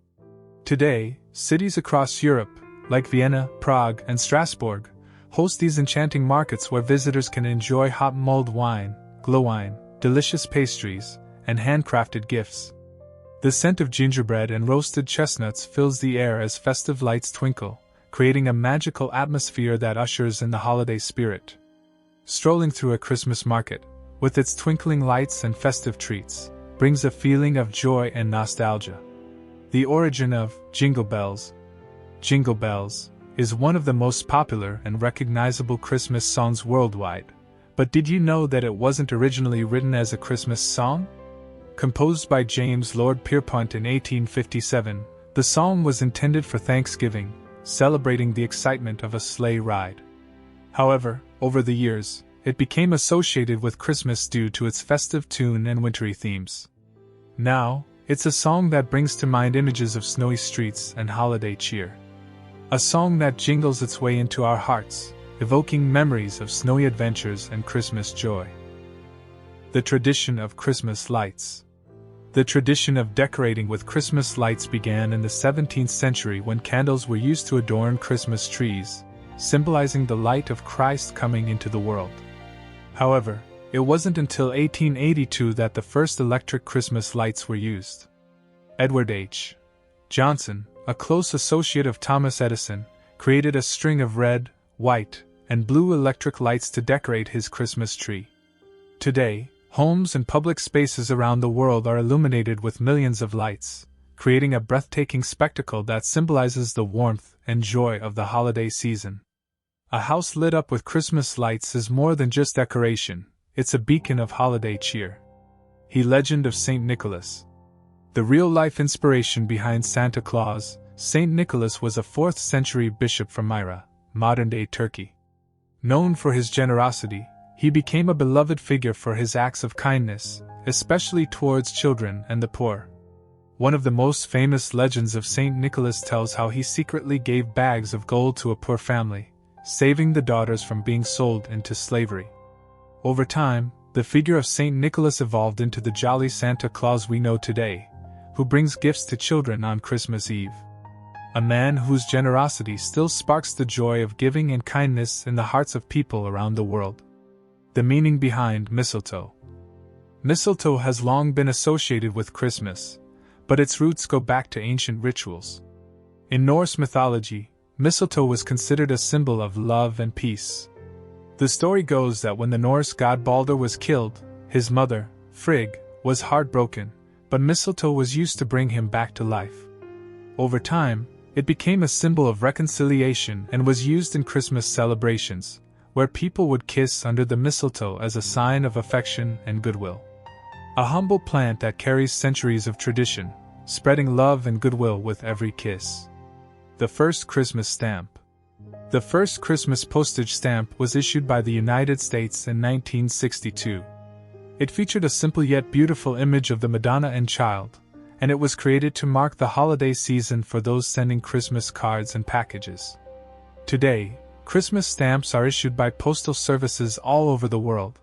Today, cities across Europe, like Vienna, Prague, and Strasbourg, host these enchanting markets where visitors can enjoy hot mulled wine, glühwein, delicious pastries, and handcrafted gifts. The scent of gingerbread and roasted chestnuts fills the air as festive lights twinkle, creating a magical atmosphere that ushers in the holiday spirit. Strolling through a Christmas market, with its twinkling lights and festive treats, brings a feeling of joy and nostalgia. The origin of Jingle Bells. Jingle Bells is one of the most popular and recognizable Christmas songs worldwide. But did you know that it wasn't originally written as a Christmas song? Composed by James Lord Pierpont in 1857, the song was intended for Thanksgiving, celebrating the excitement of a sleigh ride. However, over the years, it became associated with Christmas due to its festive tune and wintry themes. Now, it's a song that brings to mind images of snowy streets and holiday cheer. A song that jingles its way into our hearts, evoking memories of snowy adventures and Christmas joy. The tradition of Christmas lights. The tradition of decorating with Christmas lights began in the 17th century when candles were used to adorn Christmas trees, symbolizing the light of Christ coming into the world. However, it wasn't until 1882 that the first electric Christmas lights were used. Edward H. Johnson, a close associate of Thomas Edison, created a string of red, white, and blue electric lights to decorate his Christmas tree. Today, homes and public spaces around the world are illuminated with millions of lights, creating a breathtaking spectacle that symbolizes the warmth and joy of the holiday season. A house lit up with Christmas lights is more than just decoration, it's a beacon of holiday cheer. The legend of St. Nicholas. The real-life inspiration behind Santa Claus, St. Nicholas was a 4th century bishop from Myra, modern-day Turkey. Known for his generosity, he became a beloved figure for his acts of kindness, especially towards children and the poor. One of the most famous legends of St. Nicholas tells how he secretly gave bags of gold to a poor family, saving the daughters from being sold into slavery. Over time, the figure of St. Nicholas evolved into the jolly Santa Claus we know today, who brings gifts to children on Christmas Eve. A man whose generosity still sparks the joy of giving and kindness in the hearts of people around the world. The meaning behind mistletoe. Mistletoe has long been associated with Christmas, but its roots go back to ancient rituals. In Norse mythology, mistletoe was considered a symbol of love and peace. The story goes that when the Norse god Balder was killed, his mother, Frigg, was heartbroken, but mistletoe was used to bring him back to life. Over time, it became a symbol of reconciliation and was used in Christmas celebrations, where people would kiss under the mistletoe as a sign of affection and goodwill. A humble plant that carries centuries of tradition, spreading love and goodwill with every kiss. The first Christmas stamp. The first Christmas postage stamp was issued by the United States in 1962. It featured a simple yet beautiful image of the Madonna and Child, and it was created to mark the holiday season for those sending Christmas cards and packages. Today, Christmas stamps are issued by postal services all over the world,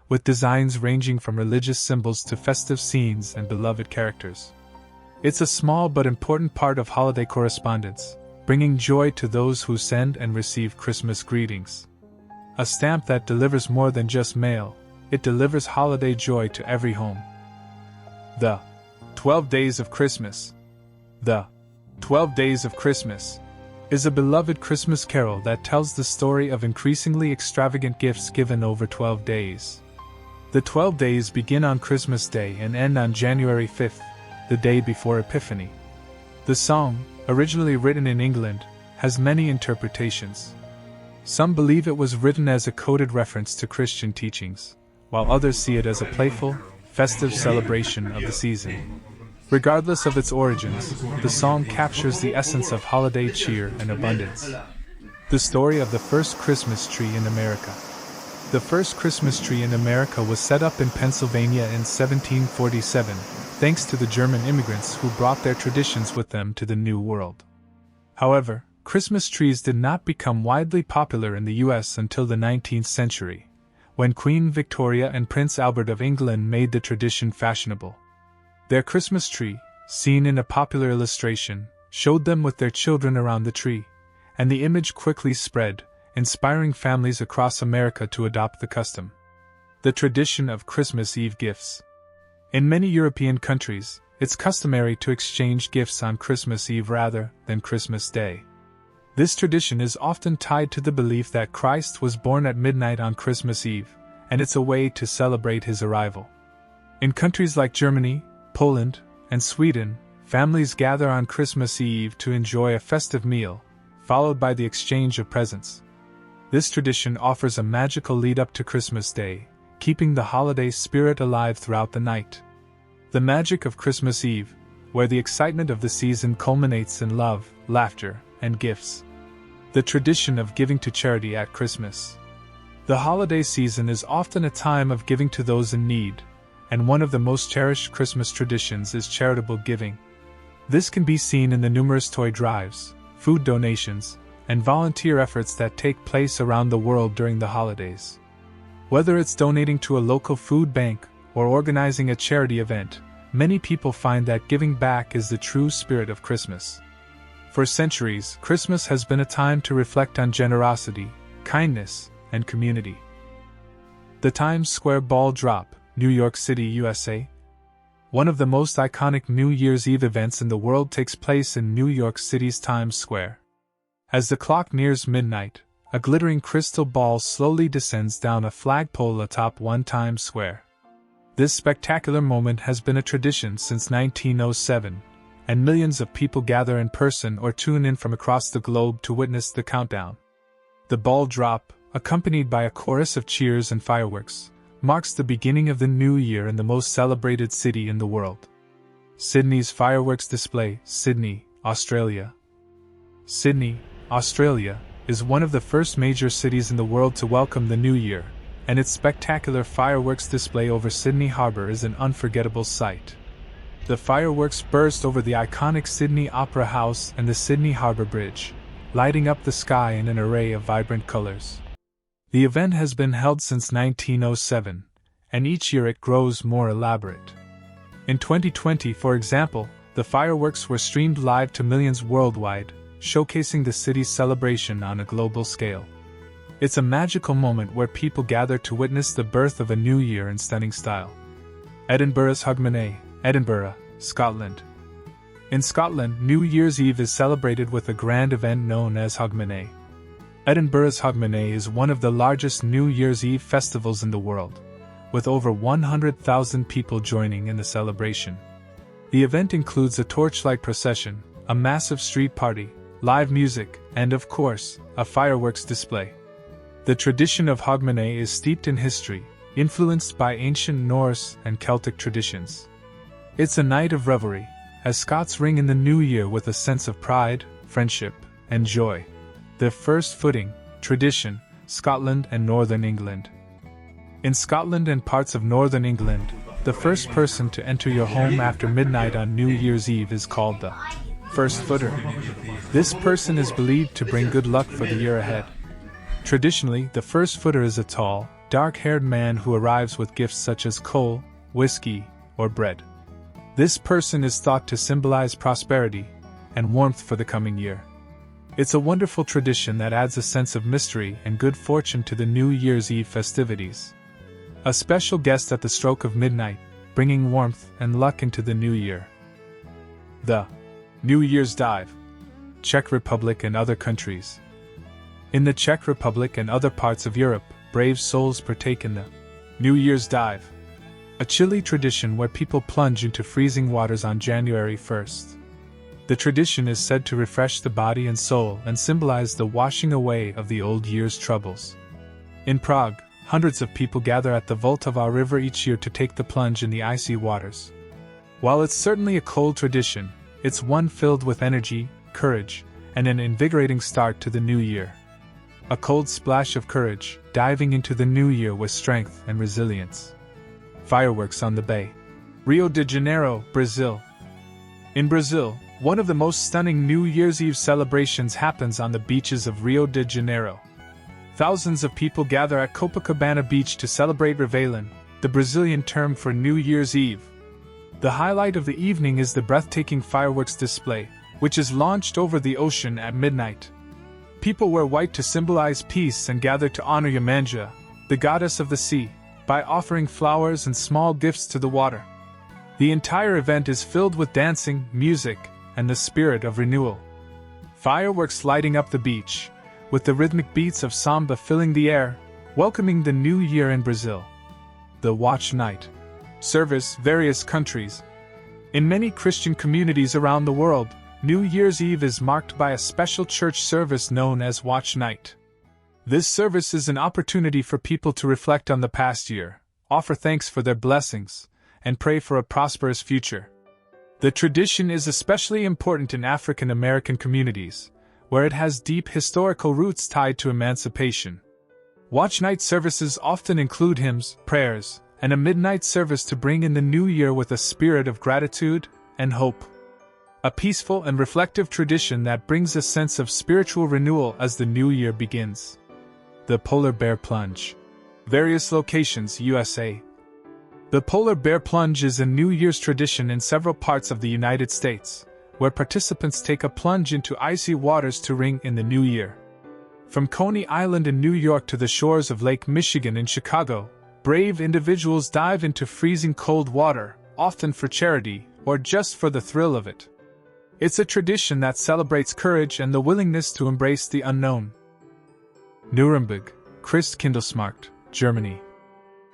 with designs ranging from religious symbols to festive scenes and beloved characters. It's a small but important part of holiday correspondence, bringing joy to those who send and receive Christmas greetings. A stamp that delivers more than just mail, it delivers holiday joy to every home. The 12 Days of Christmas. The 12 Days of Christmas is a beloved Christmas carol that tells the story of increasingly extravagant gifts given over 12 days. The 12 days begin on Christmas Day and end on January 5th, the day before Epiphany. The song, originally written in England, has many interpretations. Some believe it was written as a coded reference to Christian teachings, while others see it as a playful, festive celebration of the season. Regardless of its origins, the song captures the essence of holiday cheer and abundance. The story of the first Christmas tree in America. The first Christmas tree in America was set up in Pennsylvania in 1747, thanks to the German immigrants who brought their traditions with them to the New World. However, Christmas trees did not become widely popular in the U.S. until the 19th century, when Queen Victoria and Prince Albert of England made the tradition fashionable. Their Christmas tree, seen in a popular illustration, showed them with their children around the tree, and the image quickly spread, inspiring families across America to adopt the custom. The tradition of Christmas Eve gifts. In many European countries, it's customary to exchange gifts on Christmas Eve rather than Christmas Day. This tradition is often tied to the belief that Christ was born at midnight on Christmas Eve, and it's a way to celebrate his arrival. In countries like Germany, Poland, and Sweden, families gather on Christmas Eve to enjoy a festive meal, followed by the exchange of presents. This tradition offers a magical lead-up to Christmas Day, keeping the holiday spirit alive throughout the night. The magic of Christmas Eve, where the excitement of the season culminates in love, laughter, and gifts. The tradition of giving to charity at Christmas. The holiday season is often a time of giving to those in need, and one of the most cherished Christmas traditions is charitable giving. This can be seen in the numerous toy drives, food donations, and volunteer efforts that take place around the world during the holidays. Whether it's donating to a local food bank or organizing a charity event, many people find that giving back is the true spirit of Christmas. For centuries, Christmas has been a time to reflect on generosity, kindness, and community. The Times Square Ball Drop, New York City, USA. One of the most iconic New Year's Eve events in the world takes place in New York City's Times Square. As the clock nears midnight, a glittering crystal ball slowly descends down a flagpole atop One Times Square. This spectacular moment has been a tradition since 1907, and millions of people gather in person or tune in from across the globe to witness the countdown. The ball drop, accompanied by a chorus of cheers and fireworks, marks the beginning of the new year in the most celebrated city in the world. Sydney's fireworks display, Sydney, Australia. Sydney, Australia, is one of the first major cities in the world to welcome the new year, and its spectacular fireworks display over Sydney Harbour is an unforgettable sight. The fireworks burst over the iconic Sydney Opera House and the Sydney Harbour Bridge, lighting up the sky in an array of vibrant colors. The event has been held since 1907, and each year it grows more elaborate. In 2020, for example, the fireworks were streamed live to millions worldwide, showcasing the city's celebration on a global scale. It's a magical moment where people gather to witness the birth of a new year in stunning style. Edinburgh's Hogmanay, Edinburgh, Scotland. In Scotland, New Year's Eve is celebrated with a grand event known as Hogmanay. Edinburgh's Hogmanay is one of the largest New Year's Eve festivals in the world, with over 100,000 people joining in the celebration. The event includes a torchlight procession, a massive street party, live music, and of course, a fireworks display. The tradition of Hogmanay is steeped in history, influenced by ancient Norse and Celtic traditions. It's a night of revelry, as Scots ring in the new year with a sense of pride, friendship, and joy. Their first footing, tradition, Scotland and Northern England. In Scotland and parts of Northern England, the first person to enter your home after midnight on New Year's Eve is called the first footer. This person is believed to bring good luck for the year ahead. Traditionally, the first footer is a tall, dark-haired man who arrives with gifts such as coal, whiskey, or bread. This person is thought to symbolize prosperity and warmth for the coming year. It's a wonderful tradition that adds a sense of mystery and good fortune to the New Year's Eve festivities. A special guest at the stroke of midnight, bringing warmth and luck into the new year. The New Year's Dive. Czech Republic and other countries. In the Czech Republic and other parts of Europe, brave souls partake in the New Year's Dive, a chilly tradition where people plunge into freezing waters on January 1st. The tradition is said to refresh the body and soul and symbolize the washing away of the old year's troubles. In Prague, hundreds of people gather at the Vltava River each year to take the plunge in the icy waters. While it's certainly a cold tradition, it's one filled with energy, courage, and an invigorating start to the new year. A cold splash of courage, diving into the new year with strength and resilience. Fireworks on the Bay. Rio de Janeiro, Brazil. In Brazil, one of the most stunning New Year's Eve celebrations happens on the beaches of Rio de Janeiro. Thousands of people gather at Copacabana Beach to celebrate Réveillon, the Brazilian term for New Year's Eve. The highlight of the evening is the breathtaking fireworks display, which is launched over the ocean at midnight. People wear white to symbolize peace and gather to honor Yemanja, the goddess of the sea, by offering flowers and small gifts to the water. The entire event is filled with dancing, music, and the spirit of renewal. Fireworks lighting up the beach, with the rhythmic beats of samba filling the air, welcoming the new year in Brazil. The Watch Night service, various countries. In many Christian communities around the world, New Year's Eve is marked by a special church service known as Watch Night. This service is an opportunity for people to reflect on the past year, offer thanks for their blessings, and pray for a prosperous future. The tradition is especially important in African American communities, where it has deep historical roots tied to emancipation. Watch night services often include hymns, prayers, and a midnight service to bring in the new year with a spirit of gratitude and hope. A peaceful and reflective tradition that brings a sense of spiritual renewal as the new year begins. The Polar Bear Plunge. Various locations, USA. The Polar Bear Plunge is a New Year's tradition in several parts of the United States, where participants take a plunge into icy waters to ring in the new year. From Coney Island in New York to the shores of Lake Michigan in Chicago, brave individuals dive into freezing cold water, often for charity or just for the thrill of it. It's a tradition that celebrates courage and the willingness to embrace the unknown. Nuremberg, Christkindlesmarkt, Germany.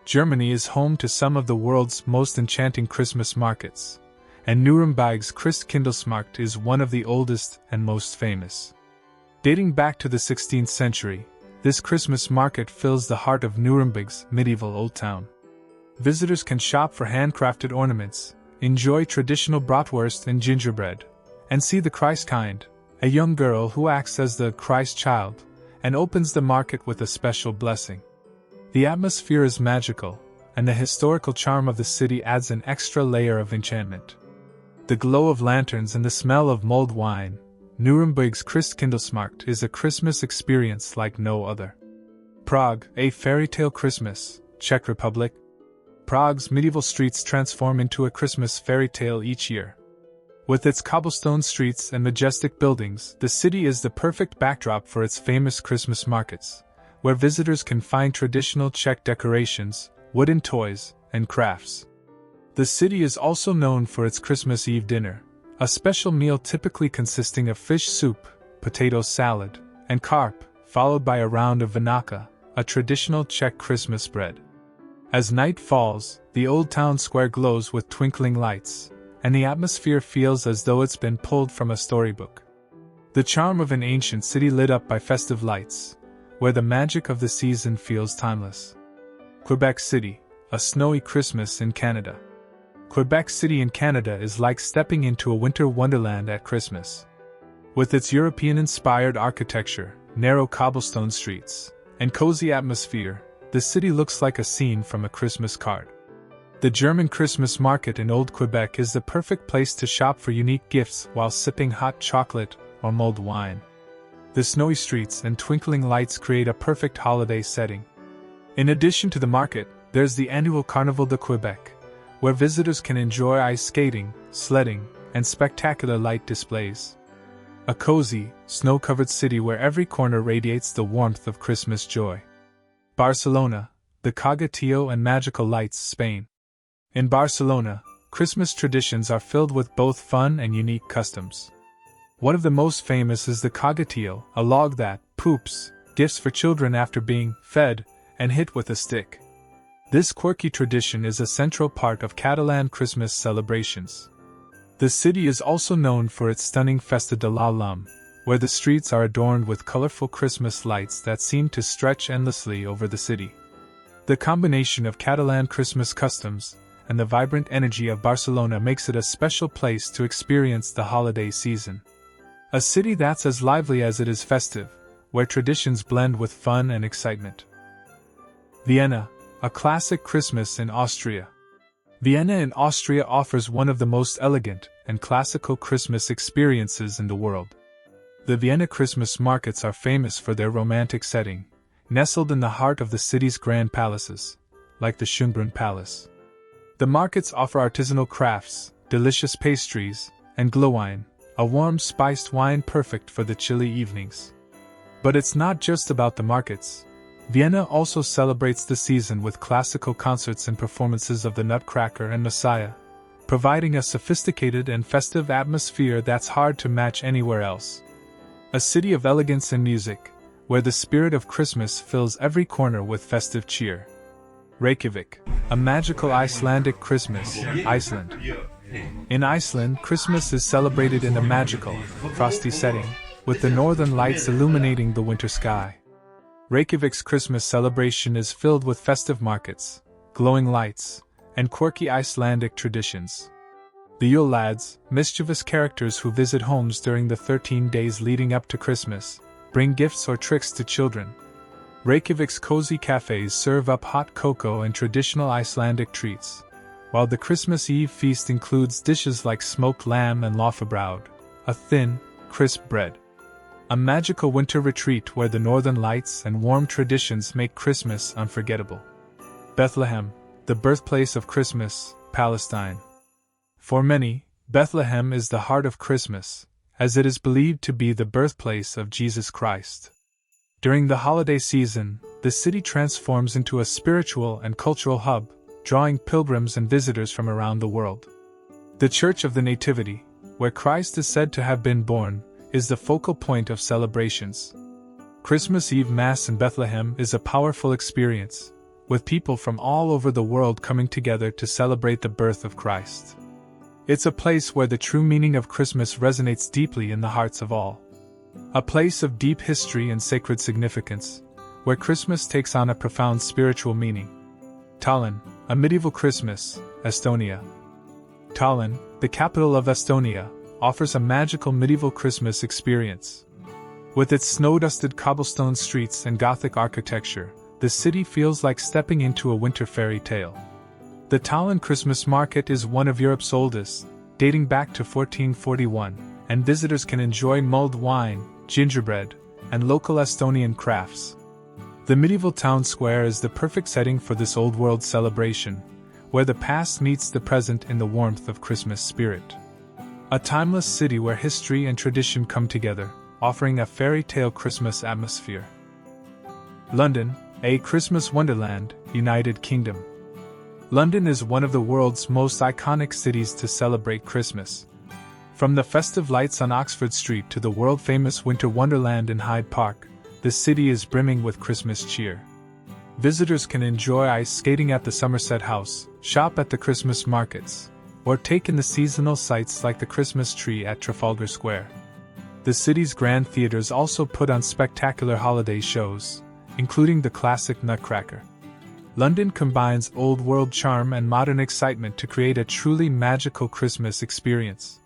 Germany is home to some of the world's most enchanting Christmas markets, and Nuremberg's Christkindlesmarkt is one of the oldest and most famous. Dating back to the 16th century, this Christmas market fills the heart of Nuremberg's medieval old town. Visitors can shop for handcrafted ornaments, enjoy traditional bratwurst and gingerbread, and see the Christkind, a young girl who acts as the Christ child, and opens the market with a special blessing. The atmosphere is magical, and the historical charm of the city adds an extra layer of enchantment. The glow of lanterns and the smell of mulled wine, Nuremberg's Christkindlesmarkt is a Christmas experience like no other. Prague, a fairy tale Christmas, Czech Republic. Prague's medieval streets transform into a Christmas fairy tale each year. With its cobblestone streets and majestic buildings, the city is the perfect backdrop for its famous Christmas markets, where visitors can find traditional Czech decorations, wooden toys, and crafts. The city is also known for its Christmas Eve dinner, a special meal typically consisting of fish soup, potato salad, and carp, followed by a round of vinaka, a traditional Czech Christmas bread. As night falls, the old town square glows with twinkling lights, and the atmosphere feels as though it's been pulled from a storybook. The charm of an ancient city lit up by festive lights, where the magic of the season feels timeless. Quebec City, a snowy Christmas in Canada. Quebec City in Canada is like stepping into a winter wonderland at Christmas. With its European-inspired architecture, narrow cobblestone streets, and cozy atmosphere, the city looks like a scene from a Christmas card. The German Christmas market in Old Quebec is the perfect place to shop for unique gifts while sipping hot chocolate or mulled wine. The snowy streets and twinkling lights create a perfect holiday setting. In addition to the market, there's the annual Carnaval de Quebec, where visitors can enjoy ice skating, sledding, and spectacular light displays. A cozy, snow-covered city where every corner radiates the warmth of Christmas joy. Barcelona, the Cogatillo and Magical Lights, Spain. In Barcelona, Christmas traditions are filled with both fun and unique customs. One of the most famous is the Cogatillo, a log that poops gifts for children after being fed and hit with a stick. This quirky tradition is a central part of Catalan Christmas celebrations. The city is also known for its stunning Festa de la Llum, where the streets are adorned with colorful Christmas lights that seem to stretch endlessly over the city. The combination of Catalan Christmas customs and the vibrant energy of Barcelona makes it a special place to experience the holiday season. A city that's as lively as it is festive, where traditions blend with fun and excitement. Vienna, a classic Christmas in Austria. Vienna in Austria offers one of the most elegant and classical Christmas experiences in the world. The Vienna Christmas markets are famous for their romantic setting, nestled in the heart of the city's grand palaces, like the Schönbrunn Palace. The markets offer artisanal crafts, delicious pastries, and glühwein, a warm spiced wine perfect for the chilly evenings. But it's not just about the markets. Vienna also celebrates the season with classical concerts and performances of the Nutcracker and Messiah, providing a sophisticated and festive atmosphere that's hard to match anywhere else. A city of elegance and music, where the spirit of Christmas fills every corner with festive cheer. Reykjavik, a magical Icelandic Christmas, Iceland. In Iceland, Christmas is celebrated in a magical, frosty setting, with the northern lights illuminating the winter sky. Reykjavik's Christmas celebration is filled with festive markets, glowing lights, and quirky Icelandic traditions. The Yule lads, mischievous characters who visit homes during the 13 days leading up to Christmas, bring gifts or tricks to children. Reykjavik's cozy cafes serve up hot cocoa and traditional Icelandic treats, while the Christmas Eve feast includes dishes like smoked lamb and laufabrauð, a thin, crisp bread. A magical winter retreat where the northern lights and warm traditions make Christmas unforgettable. Bethlehem, the birthplace of Christmas, Palestine. For many, Bethlehem is the heart of Christmas, as it is believed to be the birthplace of Jesus Christ. During the holiday season, the city transforms into a spiritual and cultural hub, drawing pilgrims and visitors from around the world. The Church of the Nativity, where Christ is said to have been born, is the focal point of celebrations. Christmas Eve Mass in Bethlehem is a powerful experience, with people from all over the world coming together to celebrate the birth of Christ. It's a place where the true meaning of Christmas resonates deeply in the hearts of all. A place of deep history and sacred significance, where Christmas takes on a profound spiritual meaning. Tallinn, a medieval Christmas, Estonia. Tallinn, the capital of Estonia, offers a magical medieval Christmas experience. With its snow-dusted cobblestone streets and Gothic architecture, the city feels like stepping into a winter fairy tale. The Tallinn Christmas market is one of Europe's oldest, dating back to 1441, and visitors can enjoy mulled wine, gingerbread, and local Estonian crafts. The medieval town square is the perfect setting for this old-world celebration, where the past meets the present in the warmth of Christmas spirit. A timeless city where history and tradition come together, offering a fairy tale Christmas atmosphere. London, a Christmas wonderland, United Kingdom. London is one of the world's most iconic cities to celebrate Christmas. From the festive lights on Oxford Street to the world-famous Winter Wonderland in Hyde Park, the city is brimming with Christmas cheer. Visitors can enjoy ice skating at the Somerset House, shop at the Christmas markets, or take in the seasonal sights like the Christmas tree at Trafalgar Square. The city's grand theaters also put on spectacular holiday shows, including the classic Nutcracker. London combines old-world charm and modern excitement to create a truly magical Christmas experience.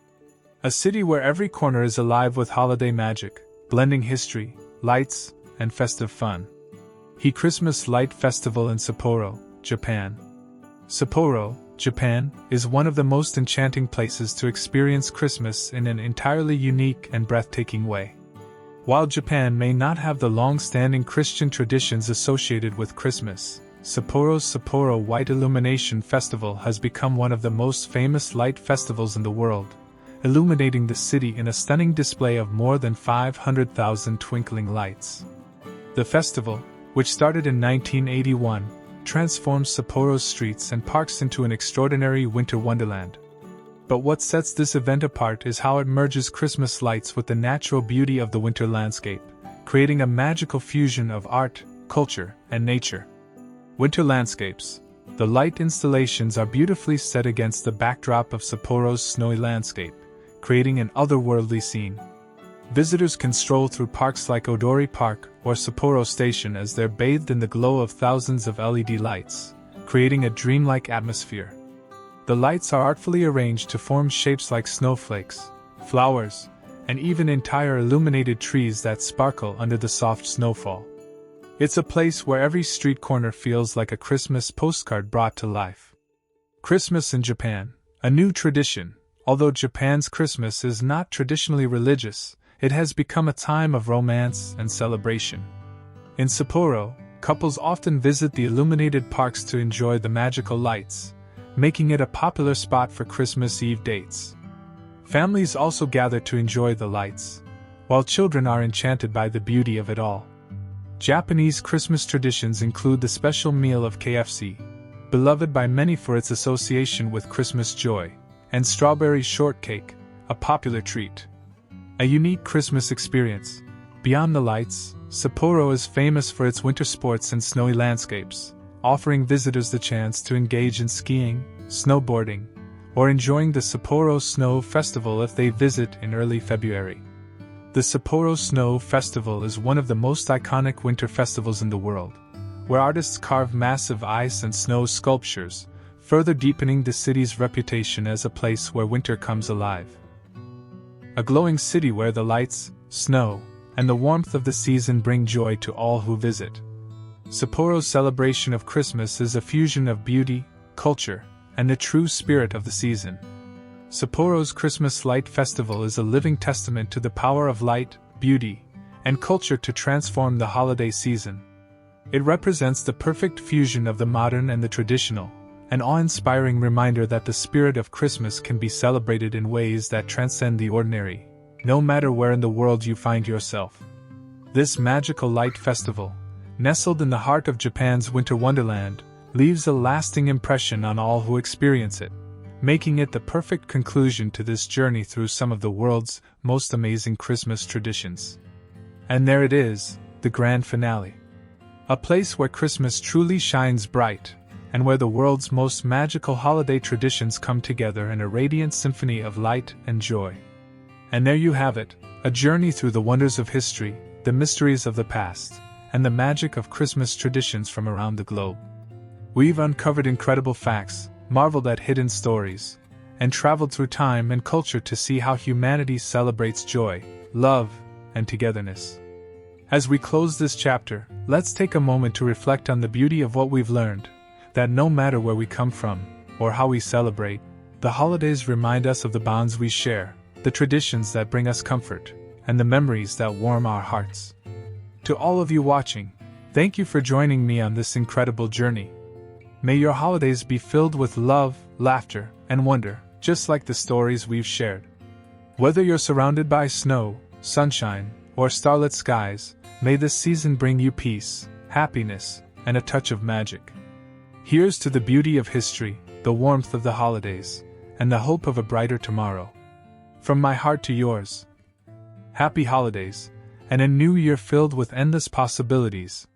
A city where every corner is alive with holiday magic, blending history, lights, and festive fun. The Christmas Light Festival in Sapporo, Japan. Sapporo, Japan, is one of the most enchanting places to experience Christmas in an entirely unique and breathtaking way. While Japan may not have the long-standing Christian traditions associated with Christmas, Sapporo's Sapporo White Illumination Festival has become one of the most famous light festivals in the world, illuminating the city in a stunning display of more than 500,000 twinkling lights. The festival, which started in 1981, transforms Sapporo's streets and parks into an extraordinary winter wonderland. But what sets this event apart is how it merges Christmas lights with the natural beauty of the winter landscape, creating a magical fusion of art, culture, and nature. Winter landscapes. The light installations are beautifully set against the backdrop of Sapporo's snowy landscape, creating an otherworldly scene. Visitors can stroll through parks like Odori Park or Sapporo Station as they're bathed in the glow of thousands of LED lights, creating a dreamlike atmosphere. The lights are artfully arranged to form shapes like snowflakes, flowers, and even entire illuminated trees that sparkle under the soft snowfall. It's a place where every street corner feels like a Christmas postcard brought to life. Christmas in Japan, a new tradition. Although Japan's Christmas is not traditionally religious, it has become a time of romance and celebration. In Sapporo, couples often visit the illuminated parks to enjoy the magical lights, making it a popular spot for Christmas Eve dates. Families also gather to enjoy the lights, while children are enchanted by the beauty of it all. Japanese Christmas traditions include the special meal of KFC, beloved by many for its association with Christmas joy, and strawberry shortcake, a popular treat. A unique Christmas experience. Beyond the lights, Sapporo is famous for its winter sports and snowy landscapes, offering visitors the chance to engage in skiing, snowboarding, or enjoying the Sapporo Snow Festival if they visit in early February. The Sapporo Snow Festival is one of the most iconic winter festivals in the world, where artists carve massive ice and snow sculptures, further deepening the city's reputation as a place where winter comes alive. A glowing city where the lights, snow, and the warmth of the season bring joy to all who visit. Sapporo's celebration of Christmas is a fusion of beauty, culture, and the true spirit of the season. Sapporo's Christmas Light Festival is a living testament to the power of light, beauty, and culture to transform the holiday season. It represents the perfect fusion of the modern and the traditional, an awe-inspiring reminder that the spirit of Christmas can be celebrated in ways that transcend the ordinary, no matter where in the world you find yourself. This magical light festival, nestled in the heart of Japan's winter wonderland, leaves a lasting impression on all who experience it, making it the perfect conclusion to this journey through some of the world's most amazing Christmas traditions. And there it is, the grand finale. A place where Christmas truly shines bright, and where the world's most magical holiday traditions come together in a radiant symphony of light and joy. And there you have it, a journey through the wonders of history, the mysteries of the past, and the magic of Christmas traditions from around the globe. We've uncovered incredible facts, marveled at hidden stories, and traveled through time and culture to see how humanity celebrates joy, love, and togetherness. As we close this chapter, let's take a moment to reflect on the beauty of what we've learned, that no matter where we come from, or how we celebrate, the holidays remind us of the bonds we share, the traditions that bring us comfort, and the memories that warm our hearts. To all of you watching, thank you for joining me on this incredible journey. May your holidays be filled with love, laughter, and wonder, just like the stories we've shared. Whether you're surrounded by snow, sunshine, or starlit skies, may this season bring you peace, happiness, and a touch of magic. Here's to the beauty of history, the warmth of the holidays, and the hope of a brighter tomorrow. From my heart to yours. Happy holidays, and a new year filled with endless possibilities.